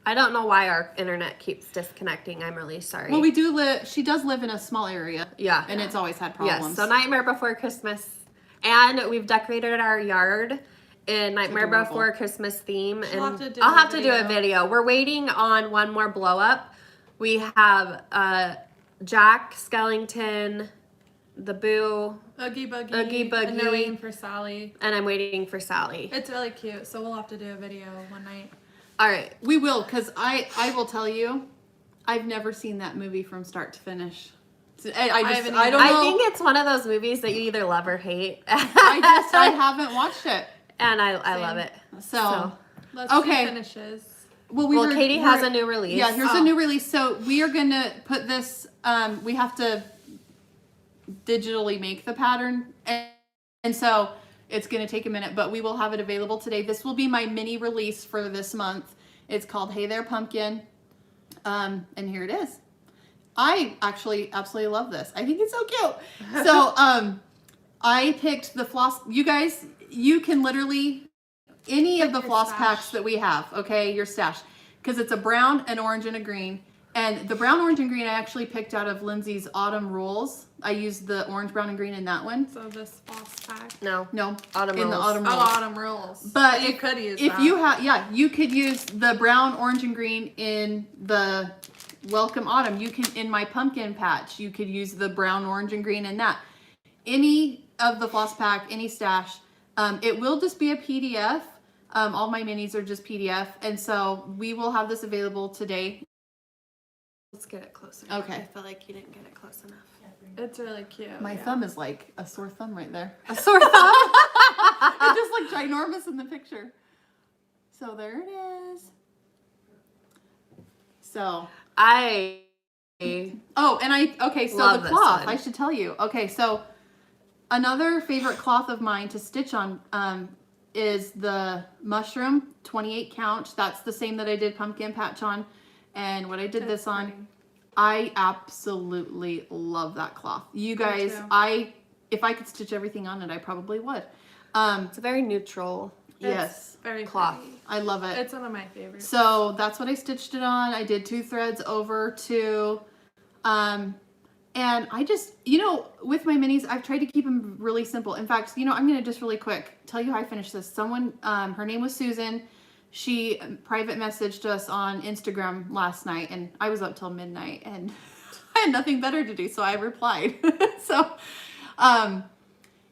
I don't know why our internet keeps disconnecting. I'm really sorry. Well, we do live, she does live in a small area. Yeah. And it's always had problems. Yes, so Nightmare Before Christmas. And we've decorated our yard in Nightmare adorable. Before Christmas theme. She'll And have to do I'll a have to do a video. video. We're waiting on one more blow up. We have Jack Skellington, the Boo, Oogie Boogie. Oogie And they're Boogie. waiting for Sally. and I'm waiting for Sally. It's really cute, so we'll have to do a video one night. All right. We will, because I will tell you, I've never seen that movie from start to finish. So I haven't don't know. I think it's one of those movies that you either love or hate. I haven't watched it. And I Same. love it. So, Let's Okay. see finishes. well, Katie has a new release. Yeah, here's a new release. So we are going to put this, we have to digitally make the pattern. And so it's going to take a minute, but we will have it available today. This will be my mini release for this month. It's called Hey There Pumpkin. And here it is. I actually absolutely love this. I think it's so cute. So I picked the floss. You guys, you can literally, any of the your floss stash. packs that we have, okay, your stash. Because it's a brown, an orange, and a green. And the brown, orange, and green I actually picked out of Lindsay's Autumn Rules. I used the orange, brown, and green in that one. So this floss pack. No. No, Autumn in the Rules. Autumn Oh, Rules. autumn rules. But you could use if that. you have, yeah, you could use the brown, orange, and green in the Welcome Autumn. You can, in my pumpkin patch, you could use the brown, orange, and green in that. Any of the floss pack, any stash, it will just be a PDF. All my minis are just PDF. And so we will have this available today. Let's get it closer. Okay. I feel like you didn't get it close enough. It's really cute. My yeah. thumb is like a sore thumb right there. A sore thumb. It just looked ginormous in the picture. So there it is. So, I oh, and okay, so Love the this cloth, one. I should tell you. Okay, so another favorite cloth of mine to stitch on, is the mushroom 28 count. That's the same that I did pumpkin patch on, and what I did this on. I absolutely love that cloth. You guys, if I could stitch everything on it, I probably would. It's a very neutral. Yes, very cloth. pretty. I love it. It's one of my favorites. So that's what I stitched it on. I did 2 threads over to, and I just, you know, with my minis, I've tried to keep them really simple. In fact, you know, I'm going to just really quick tell you how I finished this. Someone, her name was Susan. She private messaged us on Instagram last night, and I was up till midnight, and I had nothing better to do, so I replied. So,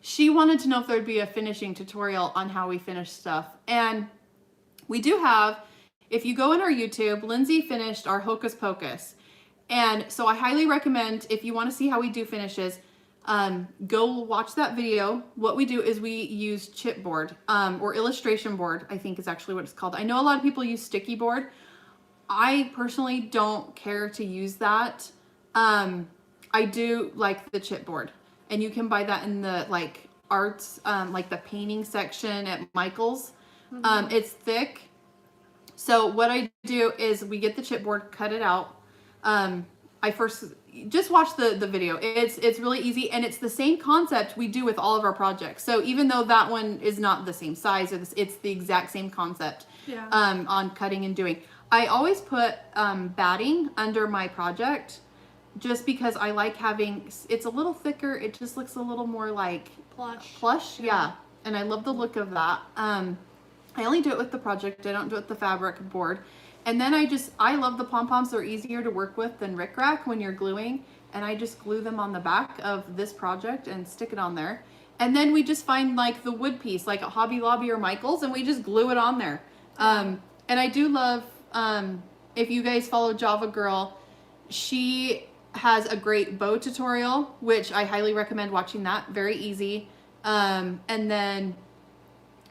she wanted to know if there would be a finishing tutorial on how we finish stuff. And we do have, if you go in our YouTube, Lindsay finished our Hocus Pocus. And so I highly recommend, if you want to see how we do finishes, go watch that video. What we do is we use chipboard, or illustration board, I think is actually what it's called. I know a lot of people use sticky board. I personally don't care to use that. I do like the chipboard. And you can buy that in the like arts, like the painting section at Michael's. It's thick. So what I do is we get the chipboard, cut it out. I first just watch the video. It's really easy, and it's the same concept we do with all of our projects. So even though that one is not the same size, or it's the exact same concept. Yeah. On cutting and doing. I always put batting under my project, just because I like having, it's a little thicker. It just looks a little more like plush. Yeah. And I love the look of that. I only do it with the project. I don't do it with the fabric board. And then I love the pom-poms. They're easier to work with than rickrack when you're gluing. And I just glue them on the back of this project and stick it on there. And then we just find like the wood piece, like a Hobby Lobby or Michael's, and we just glue it on there. And I do love, if you guys follow Java Girl, she has a great bow tutorial, which I highly recommend watching that. Very easy. And then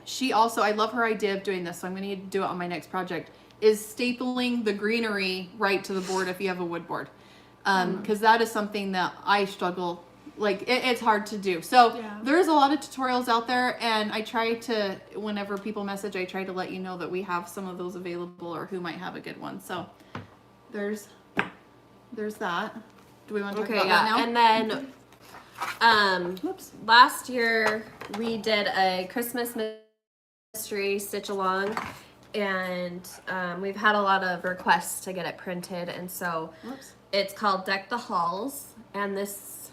she also, I love her idea of doing this, so I'm going to do it on my next project, is stapling the greenery right to the board if you have a wood board. Because that is something that I struggle, like it's hard to do. So there's a lot of tutorials out there, and I try to, whenever people message, I try to let you know that we have some of those available or who might have a good one. So there's that. Do we want to talk about that now? And then last year we did a Christmas mystery stitch along, and we've had a lot of requests to get it printed, and so it's called Deck the Halls, and this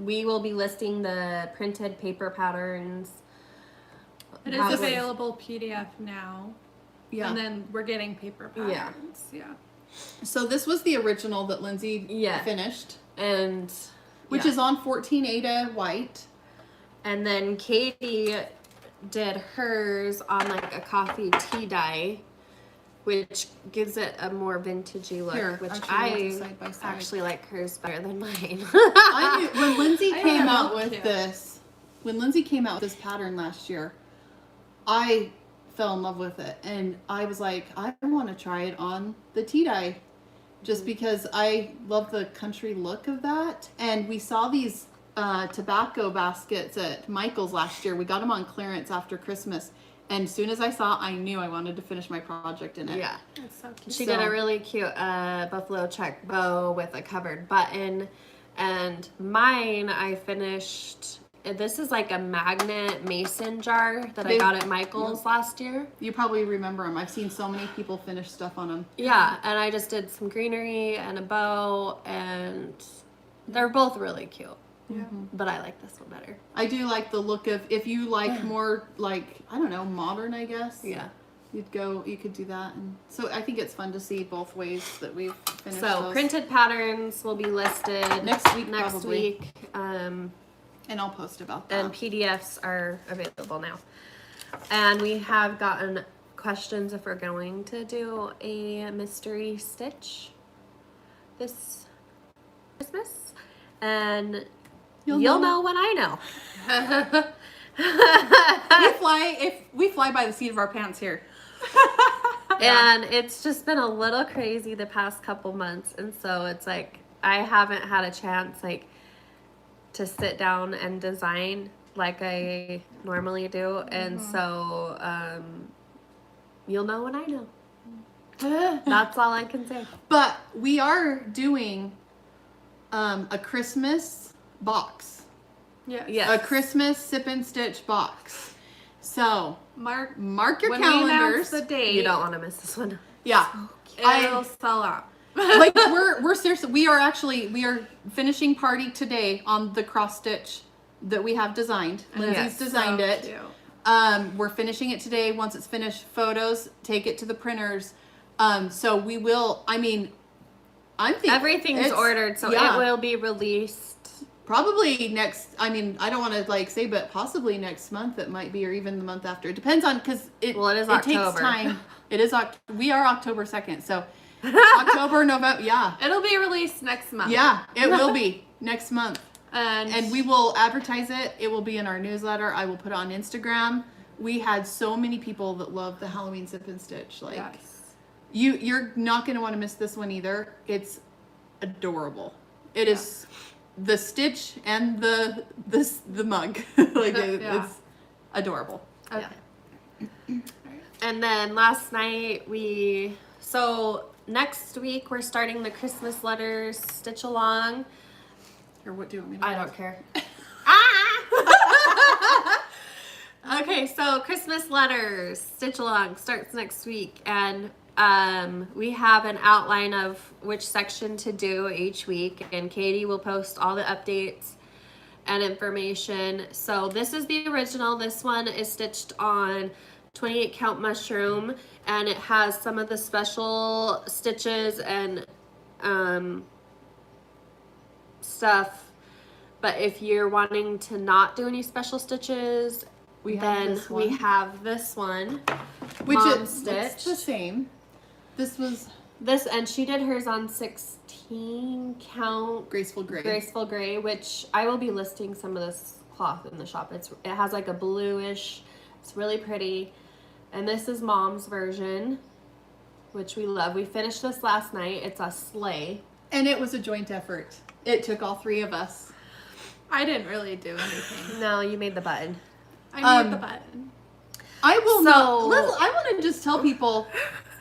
we will be listing the printed paper patterns. It is available PDF now. Yeah. And then we're getting paper patterns. Yeah. So this was the original that Lindsay finished, and which is on 14 Ada white. And then Katie did hers on like a coffee tea dye, which gives it a more vintagey look. Here, which actually, I side by side. actually like hers better than mine. I knew, when Lindsay came out with this pattern last year, I fell in love with it, and I was like, I want to try it on the tea dye, just because I love the country look of that. And we saw these tobacco baskets at Michael's last year. We got them on clearance after Christmas, and as soon as I saw, I knew I wanted to finish my project in it. Yeah, That's so cute. she did a really cute buffalo check bow with a covered button, and mine I finished. This is like a magnet mason jar that I got at Michael's last year. You probably remember them. I've seen so many people finish stuff on them. Yeah, and I just did some greenery and a bow, and they're both really cute. Yeah. But I like this one better. I do like the look of, if you like more like, I don't know, modern, I guess. Yeah. You could do that. And so I think it's fun to see both ways that we've finished So those. printed patterns will be listed Next week, next probably. week. And I'll post about that. And PDFs are available now. And we have gotten questions if we're going to do a mystery stitch this Christmas. And you'll know when I know. we fly by the seat of our pants here. And it's just been a little crazy the past couple months, and so it's like I haven't had a chance like to sit down and design like I normally do. And so you'll know when I know. That's all I can say. But we are doing a Christmas box. Yes. Yes. A Christmas sip and stitch box. So Mark your when we announce calendars. the date. You don't want to miss this one. Yeah. It'll sell out. Like we're seriously, we are finishing party today on the cross stitch that we have designed. Lindsay's designed so it. Cute. We're finishing it today. Once it's finished, photos, take it to the printers. So we will, I mean, I'm thinking Everything's ordered, so it will be released. Probably next, I mean, I don't want to like say, but possibly next month it might be, or even the month after. It depends on, because it is takes October. time. It is, we are October 2nd, so October, November, yeah. It'll be released next month. Yeah, it will be next month. And we will advertise it. It will be in our newsletter. I will put it on Instagram. We had so many people that love the Halloween sip and stitch. Like, yes. you're not going to want to miss this one either. It's adorable. It is the stitch and the mug. Like it's adorable. Okay. Yeah. And then last night so next week we're starting the Christmas letters stitch along. Or what do you want me to I do? don't care. Okay, so Christmas letters stitch along starts next week, and we have an outline of which section to do each week, and Katie will post all the updates and information. So this is the original. This one is stitched on 28 count mushroom, and it has some of the special stitches and stuff. But if you're wanting to not do any special stitches, we have this one, which Mom is stitch. it's the same. This was This, and she did hers on 16 count graceful gray. graceful gray, which I will be listing some of this cloth in the shop. It has like a bluish. It's really pretty. And this is Mom's version, which we love. We finished this last night. It's a sleigh. And it was a joint effort. It took all three of us. I didn't really do anything. No, you made the button. I made the button. I will not. I want to just tell people,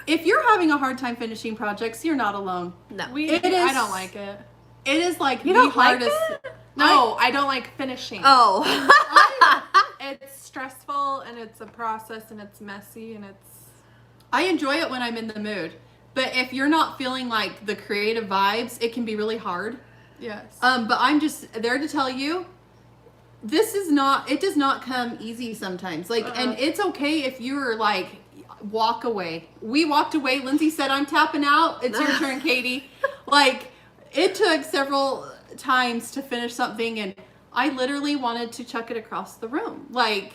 if you're having a hard time finishing projects, you're not alone. No. I don't like it. It is like You the don't like hardest. it? No, I don't like finishing. Oh. It's stressful and it's a process and it's messy and it's. I enjoy it when I'm in the mood, but if you're not feeling like the creative vibes, it can be really hard. Yes. But I'm just there to tell you, it does not come easy sometimes. Like, and it's okay if you're like, walk away. We walked away. Lindsay said, I'm tapping out. It's your turn, Katie. Like, it took several times to finish something, and I literally wanted to chuck it across the room. Like,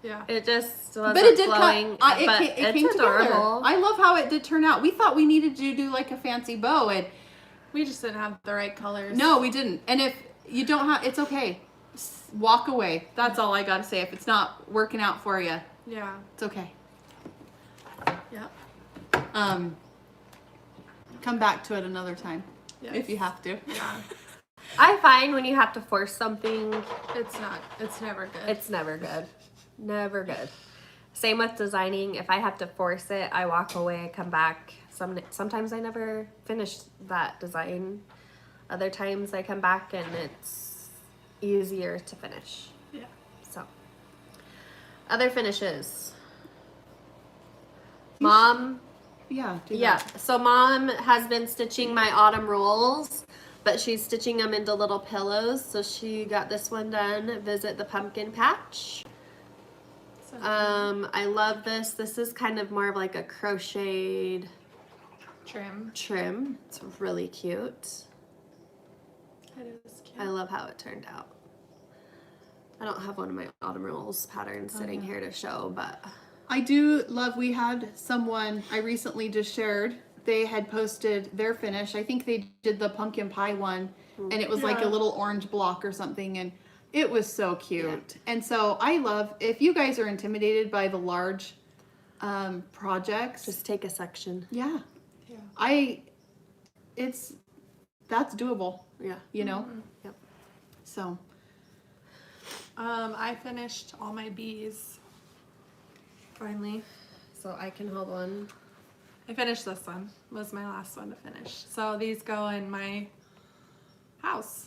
yeah. It just wasn't but it did flowing. cut. But It it's came together. adorable. I love how it did turn out. We thought we needed to do like a fancy bow, and We just didn't have the right colors. no, we didn't. And if you don't have, it's okay. Walk away. That's all I got to say. If it's not working out for you, Yeah. it's okay. Yep. Come back to it another time Yes. if you have to. Yeah. I find when you have to force something, It's never good. it's never good. Never good. Same with designing. If I have to force it, I walk away, I come back. Sometimes I never finish that design. Other times I come back and it's easier to finish. Yeah. So, other finishes. Mom, Yeah. do yeah. that. So Mom has been stitching my autumn rolls, but she's stitching them into little pillows. So she got this one done. Visit the pumpkin patch. So I love this. This is kind of more of like a crocheted trim. It's really cute. It is cute. I love how it turned out. I don't have one of my autumn rolls patterns sitting here to show, but I do love, we had someone I recently just shared. They had posted their finish. I think they did the pumpkin pie one, and it was like a Yeah. little orange block or something, and it was so cute. And so I love, if you guys are intimidated by the large projects, just take a section. yeah. Yeah. That's doable, Yeah. you know? Yep. So I finished all my bees. Finally. So I can hold one. I finished this one. Was my last one to finish. So these go in my house.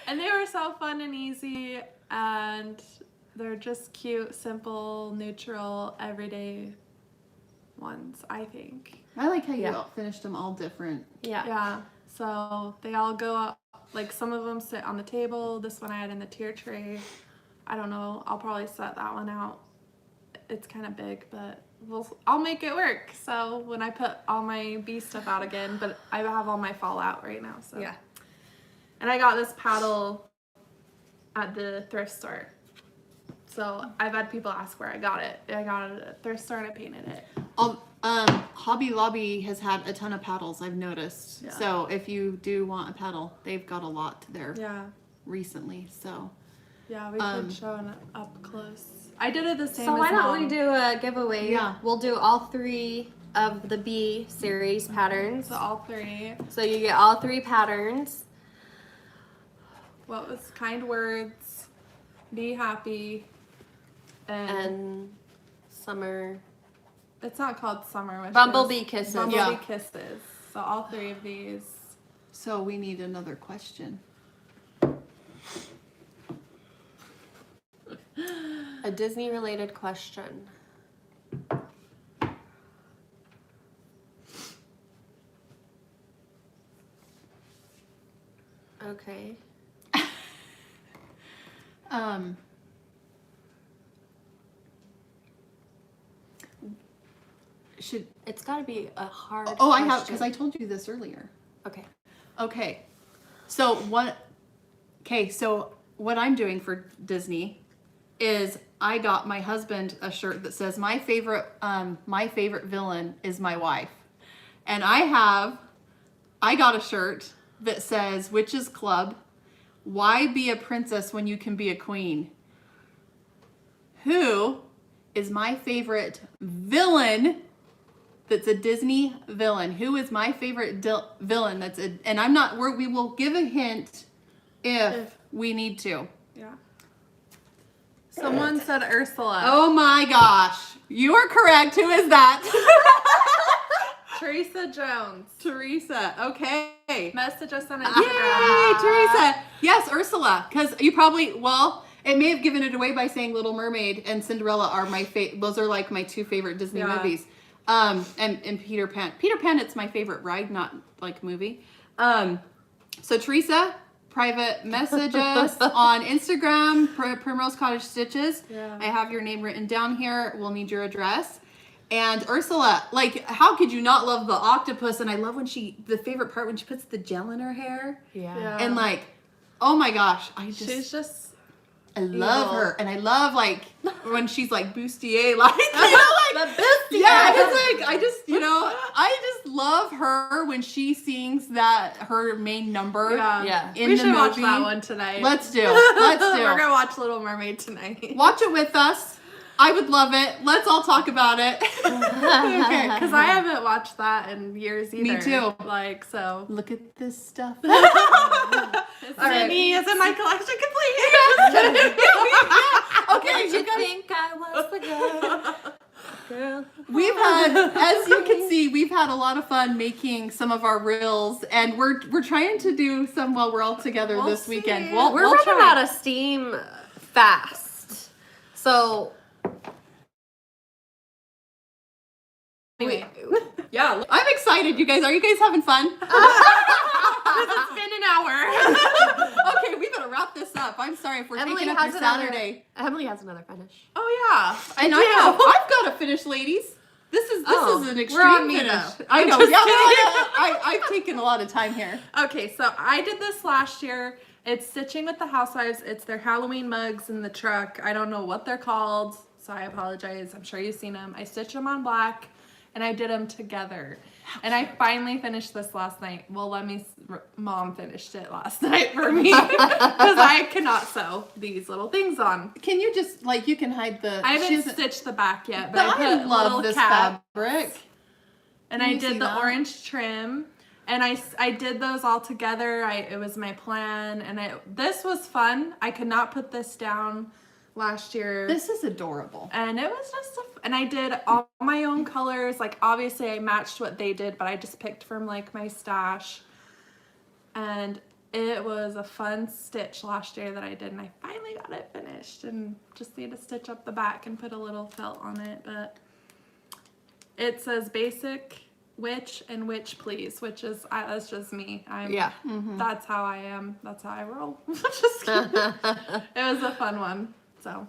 And they were so fun and easy, and they're just cute, simple, neutral, everyday ones, I think. I like how you all finished them all different. Yeah. Yeah. So they all go up, like some of them sit on the table. This one I had in the tier tray. I don't know. I'll probably set that one out. It's kind of big, but I'll make it work. So when I put all my bee stuff out again, but I have all my fall out right now. So Yeah. And I got this paddle at the thrift store. So I've had people ask where I got it. I got it at a thrift store and I painted it. Hobby Lobby has had a ton of paddles, I've noticed. Yeah. So if you do want a paddle, they've got a lot there Yeah. recently. So Yeah, we could show it up close. I did it the same So as why don't Mom. we do a giveaway? Yeah. We'll do all 3 of the bee series patterns. So all 3. So you get all 3 patterns. What was kind words? Be happy. And summer. It's not called summer wishes. Bumblebee kisses. Bumblebee Yeah. kisses. So all 3 of these. So we need another question. A Disney related question. Okay. Should It's got to be a hard Oh, I question. have, because I told you this earlier. Okay. Okay. So what I'm doing for Disney is I got my husband a shirt that says my favorite villain is my wife. And I got a shirt that says Witches Club, why be a princess when you can be a queen? Who is my favorite villain that's a Disney villain? Who is my favorite villain and I'm not, we will give a hint if we need to. Yeah. Someone said Ursula. Oh my gosh. You are correct. Who is that? Teresa Jones. Teresa. Okay. Message us on Yay, Instagram. Teresa. Yes, Ursula. Because you probably, it may have given it away by saying Little Mermaid and Cinderella are those are like my 2 favorite Disney movies. And Peter Pan. Peter Pan, it's my favorite ride, not like movie. So Teresa, private message us on Instagram, Primrosecottagestitches. Yeah. I have your name written down here. We'll need your address. And Ursula, like, how could you not love the octopus? And I love the favorite part when she puts the gel in her hair. Yeah. And like, oh my gosh, She's just I love her. And I love like when she's like bustier, like, The bustier. yeah, it's like, I just love her when she sings her main number. Yeah. In We the should watch movie. that one tonight. Let's do. We're gonna watch Little Mermaid tonight. Watch it with us. I would love it. Let's all talk about it. Okay. Because I haven't watched that in years either. Me too. Like, so. Look at this stuff. Is it my collection complete? Okay, Did you think I was the girl? we've had, as you can see, we've had a lot of fun making some of our reels, and we're trying to do some while we're all together this weekend. see. We'll We're running try. out of steam fast. So Anyway. Yeah, I'm excited, you guys. Are you guys having fun? It's been an hour. Okay, we better wrap this up. I'm sorry if we're Emily taking up has your another- Saturday. Emily has another finish. Oh, yeah. And I've got to finish, ladies. This is an extreme we're on me, finish. though. I know. Just Yeah, kidding. I've taken a lot of time here. Okay, so I did this last year. It's Stitching with the Housewives. It's their Halloween mugs in the truck. I don't know what they're called, so I apologize. I'm sure you've seen them. I stitched them on black, and I did them together. And I finally finished this last night. Well, Mom finished it last night for me because I cannot sew these little things on. Can you just, you can hide the... I haven't she's- stitched the back yet, But but I I put love little this caps. fabric. And Can I you see did the that? orange trim. And I did those all together. It was my plan, and this was fun. I could not put this down last year. This is adorable. And it was just, and I did all my own colors. Like, obviously I matched what they did, but I just picked from like my stash. And it was a fun stitch last year that I did, and I finally got it finished, and just need to stitch up the back and put a little felt on it. But it says basic witch and witch please, which is that's just me. That's how I am. That's how I roll. Just kidding. It was a fun one. So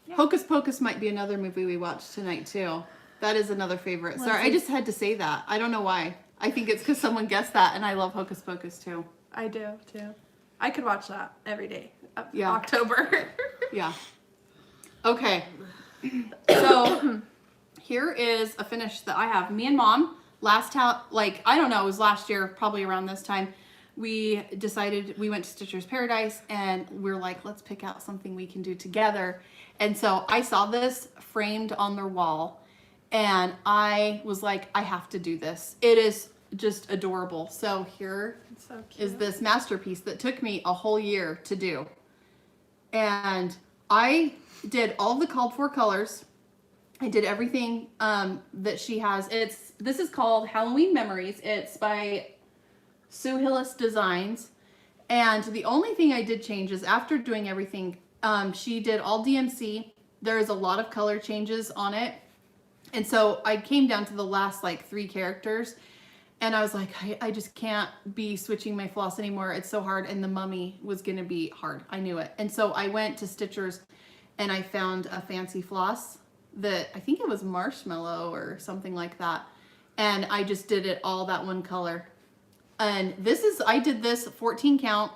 yeah. Hocus Pocus might be another movie we watched tonight too. That is another favorite. Sorry, I just had to say that. I don't know why. I think it's because someone guessed that, and I love Hocus Pocus too. I do too. I could watch that every day. Yeah. October. Yeah. Okay. So here is a finish that I have. Me and Mom I don't know, it was last year, probably around this time, we decided, we went to Stitcher's Paradise, and we're like, let's pick out something we can do together. And so I saw this framed on their wall, and I was like, I have to do this. It is just adorable. So here is this masterpiece that took me a whole year to do. And I did all the called for colors. I did everything that she has. This is called Halloween Memories. It's by Sue Hillis Designs. And the only thing I did change is after doing everything, she did all DMC. There is a lot of color changes on it. And so I came down to the last like 3 characters, and I was like, I just can't be switching my floss anymore. It's so hard. And the mummy was going to be hard. I knew it. And so I went to Stitcher's, and I found a fancy floss that I think it was marshmallow or something like that. And I just did it all that one color. And I did this 14 count.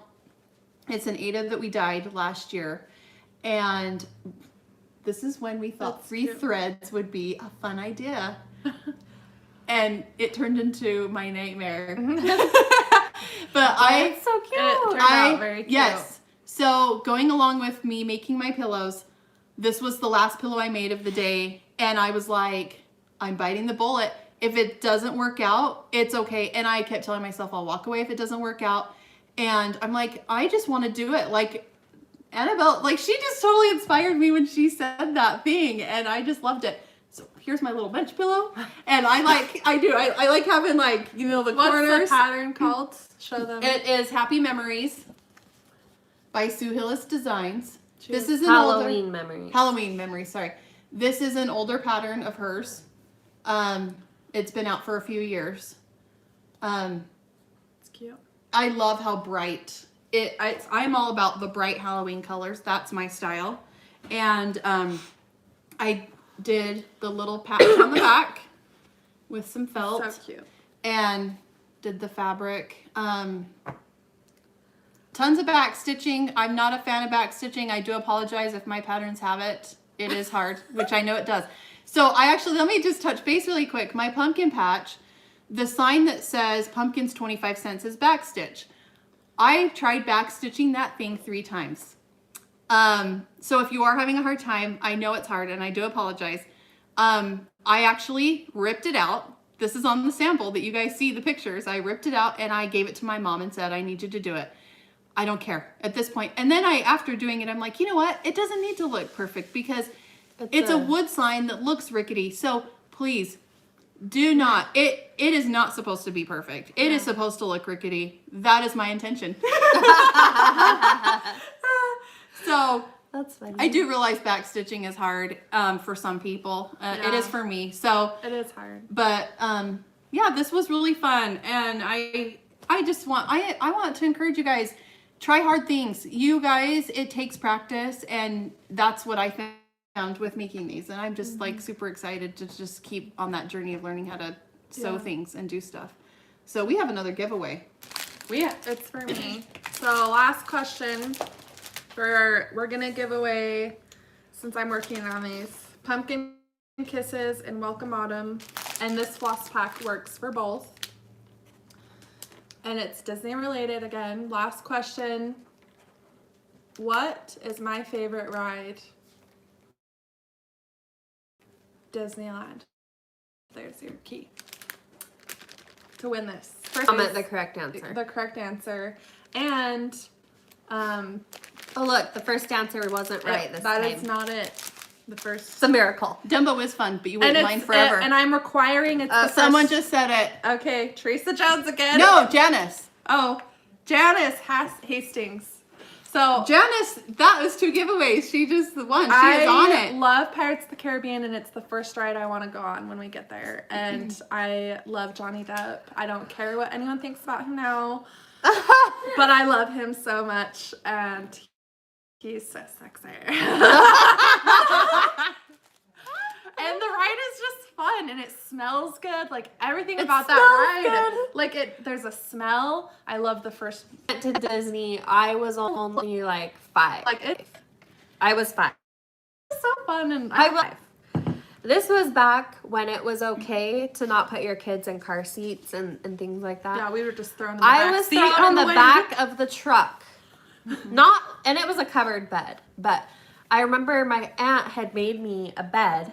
It's an Ada that we dyed last year. And this is when we thought 3 threads would be a fun idea. And it turned into my nightmare. But It's so cute. It turned out very cute. Yes. So going along with me making my pillows, this was the last pillow I made of the day. And I was like, I'm biting the bullet. If it doesn't work out, it's okay. And I kept telling myself I'll walk away if it doesn't work out. And I'm like, I just want to do it. Like Annabelle, like she just totally inspired me when she said that thing. And I just loved it. So here's my little bench pillow. And I like having like, you know, the corners. What's the pattern called? Show them. It is Happy Memories by Sue Hillis Designs. This is an Halloween Memories. Halloween Memories, sorry. This is an older pattern of hers. It's been out for a few years. It's cute. I love how bright I'm all about the bright Halloween colors. That's my style. And I did the little patch on the back with some felt. So cute. And did the fabric. Tons of back stitching. I'm not a fan of back stitching. I do apologize if my patterns have it. It is hard, which I know it does. So let me just touch base really quick. My pumpkin patch, the sign that says pumpkins 25 cents is back stitch. I tried back stitching that thing 3 times. So if you are having a hard time, I know it's hard and I do apologize. I actually ripped it out. This is on the sample that you guys see the pictures. I ripped it out and I gave it to my mom and said, I need you to do it. I don't care at this point. And then after doing it, I'm like, you know what? It doesn't need to look perfect because it's a wood sign that looks rickety. So please do not, it is not supposed to be perfect. It is supposed to look rickety. That is my intention. So that's funny. I do realize back stitching is hard for some people. It is for me. So it is hard. But yeah, this was really fun. And I want to encourage you guys, try hard things. You guys, it takes practice, and that's what I found with making these. And I'm just like super excited to just keep on that journey of learning how to sew things and do stuff. So we have another giveaway. It's for me. So last question, we're gonna give away, since I'm working on these, Pumpkin Kisses and Welcome Autumn, and this floss pack works for both. And it's Disney related again. Last question. What is my favorite ride? Disneyland. There's your key to win this. first Comment is the correct answer. the correct answer. And Oh, look, the first answer wasn't right this that time. is not it. The first. It's a miracle. Dumbo is fun, but you wait And in line forever. and I'm requiring it's the Someone first. just said it. Okay, Teresa Jones again. No, Janice. Oh, Janice Hastings. So Janice, that was 2 giveaways. She just won. She I is on it. love Pirates of the Caribbean, and it's the first ride I want to go on when we get there. And I love Johnny Depp. I don't care what anyone thinks about him now, but I love him so much, and he's so sexy. And the ride is just fun, and it smells good. Like everything about that ride, good. like there's a smell. I love the first. Went to Disney, I was only like 5. Like it's I was 5. so fun, and This was back when it was okay to not put your kids in car seats and things like that. yeah, we were just thrown in the I back was seat thrown on in the way. back of the truck. And it was a covered bed, but I remember my aunt had made me a bed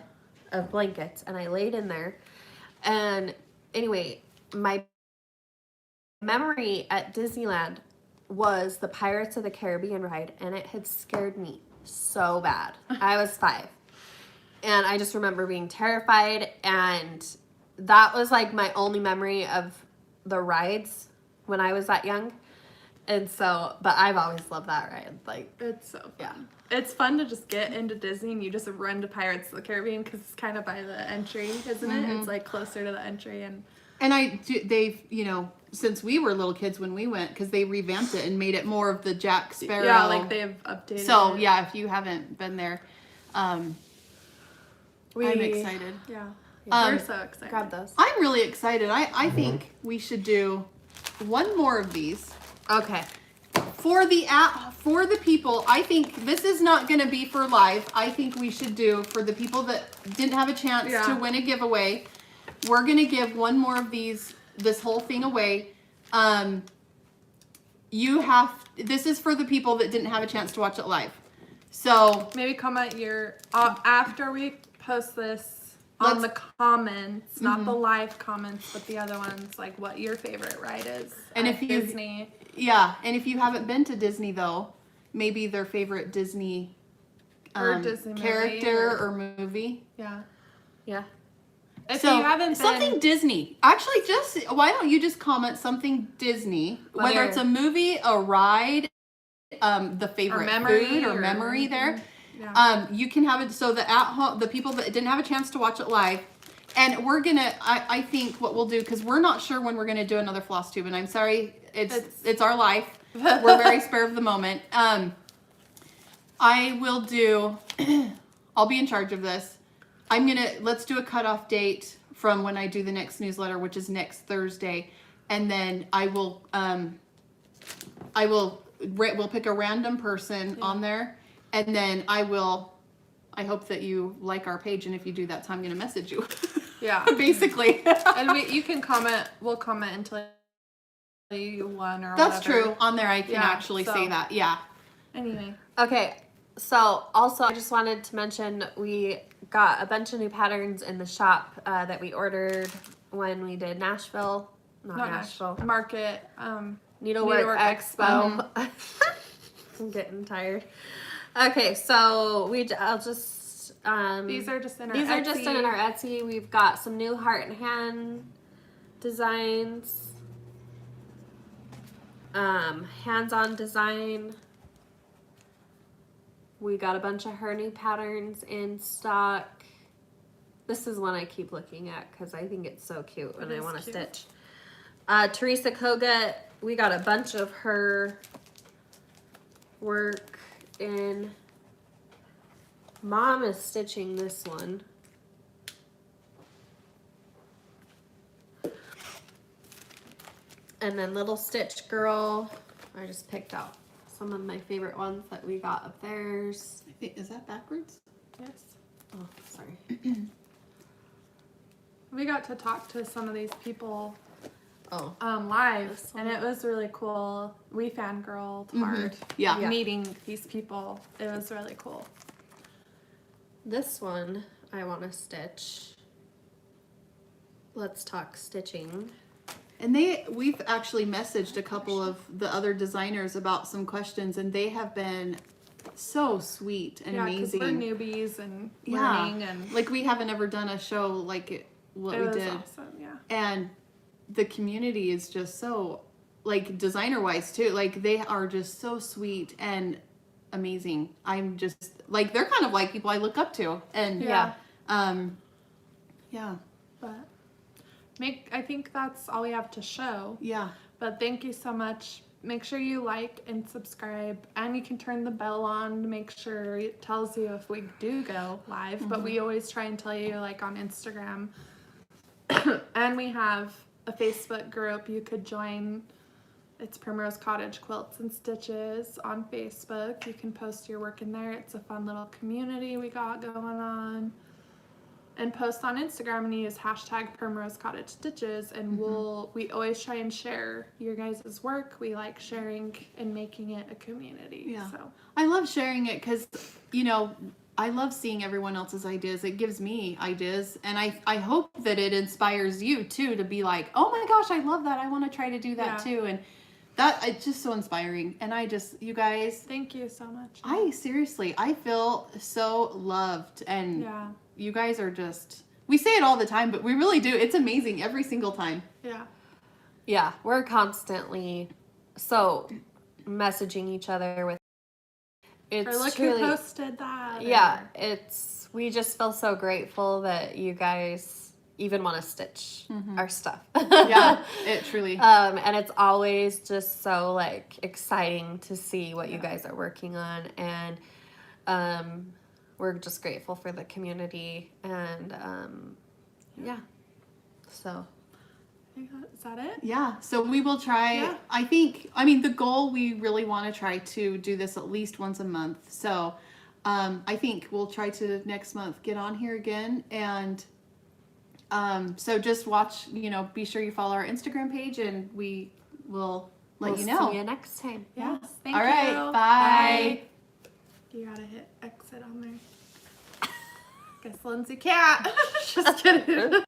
of blankets and I laid in there. And anyway, my memory at Disneyland was the Pirates of the Caribbean ride, and it had scared me so bad. I was 5. And I just remember being terrified, and that was like my only memory of the rides when I was that young. And so, but I've always loved that ride. Like, It's so fun. yeah. It's fun to just get into Disney and you just run to Pirates of the Caribbean because it's kind of by the entry, isn't it? It's like closer to the entry. And They've, since we were little kids when we went, because they revamped it and made it more of the Jack Sparrow. yeah, like they've updated So, it. yeah, if you haven't been there, I'm excited. Yeah. Um, We're so excited. Grab those. I'm really excited. I think we should do one more of these. Okay. For the people, I think this is not going to be for live. I think we should do for the people that didn't have a chance to win a giveaway. We're going to give one more of these, this whole thing away. This is for the people that didn't have a chance to watch it live. So maybe comment your, after we post this on the comments, not the live comments, but the other ones, like what your favorite ride is. And at if you- Disney. yeah, and if you haven't been to Disney though, maybe their favorite Disney, Or Disney character movie or movie. Yeah. Yeah. If So you haven't something been, Disney. Actually, why don't you just comment something Disney, whether Whether- it's a movie, a ride, the favorite memory food or or memory there. yeah. You can have it so that at home, the people that didn't have a chance to watch it live, and we're gonna. I think what we'll do, because we're not sure when we're gonna do another Flosstube, and I'm sorry, it's our life. We're very spare of the moment. I will do. I'll be in charge of this. Let's do a cutoff date from when I do the next newsletter, which is next Thursday, and then we'll pick a random person on there, and then I hope that you like our page, and if you do, that's how I'm going to message you. Yeah. Basically. And you can comment, we'll comment until you won or That's whatever. true. On there I can Yeah, actually say that. Yeah. Anyway. Okay. So also I just wanted to mention we got a bunch of new patterns in the shop that we ordered when we did Nashville. Not Nashville. Market. Needlework Expo. I'm getting tired. Okay, so I'll just These are just in our these are Etsy. just in our Etsy. We've got some new heart and hand designs. Hands-on design. We got a bunch of her new patterns in stock. This is one I keep looking at because I think it's so cute and I want to stitch. Teresa Koga, we got a bunch of her work in. Mom is stitching this one. And then Little Stitch Girl, I just picked out some of my favorite ones that we got of theirs. Is that backwards? Yes. Oh, sorry. We got to talk to some of these people Oh. live, This and one. it was really cool. We fangirled hard. Yeah. Meeting these people. It was really cool. This one I want to stitch. Let's talk stitching. And we've actually messaged a couple of the other designers about some questions, and they have been so sweet and because amazing. we're newbies and learning, and like we haven't ever done a show like what we was did. awesome. Yeah. And the community is just so, like, designer wise too, like they are just so sweet and amazing. I'm just like, they're kind of like people I look up to. And Yeah. Yeah. But I think that's all we have to show. Yeah. But thank you so much. Make sure you like and subscribe, and you can turn the bell on to make sure it tells you if we do go live. But we always try and tell you, like, on Instagram. And we have a Facebook group you could join. It's Primrose Cottage Quilts and Stitches on Facebook. You can post your work in there. It's a fun little community we got going on. And post on Instagram and use hashtag Primrosecottagestitches, and we always try and share your guys' work. We like sharing and making it a community. Yeah. So I love sharing it because, you know, I love seeing everyone else's ideas. It gives me ideas, and I hope that it inspires you too to be like, oh my gosh, I love that. I want to try to do that too. And that, it's just so inspiring. And you guys, thank you so much. I feel so loved, and you guys are just, we say it all the time, but we really do. It's amazing every single time. Yeah. Yeah, we're constantly so messaging each other with. It's Or look truly, who posted that. yeah, we just feel so grateful that you guys even want to stitch our stuff. Yeah, it truly. And it's always just so, like, exciting to see what you guys are working on, and we're just grateful for the community, and so. Is that it? Yeah, so we will try. Yeah. The goal, we really want to try to do this at least once a month. So I think we'll try to next month get on here again. And so just watch, be sure you follow our Instagram page, and we will let you know. See you next time. Yes. Thank All you. right, bye. You gotta hit exit on there. Guess Lindsay can't. Just kidding.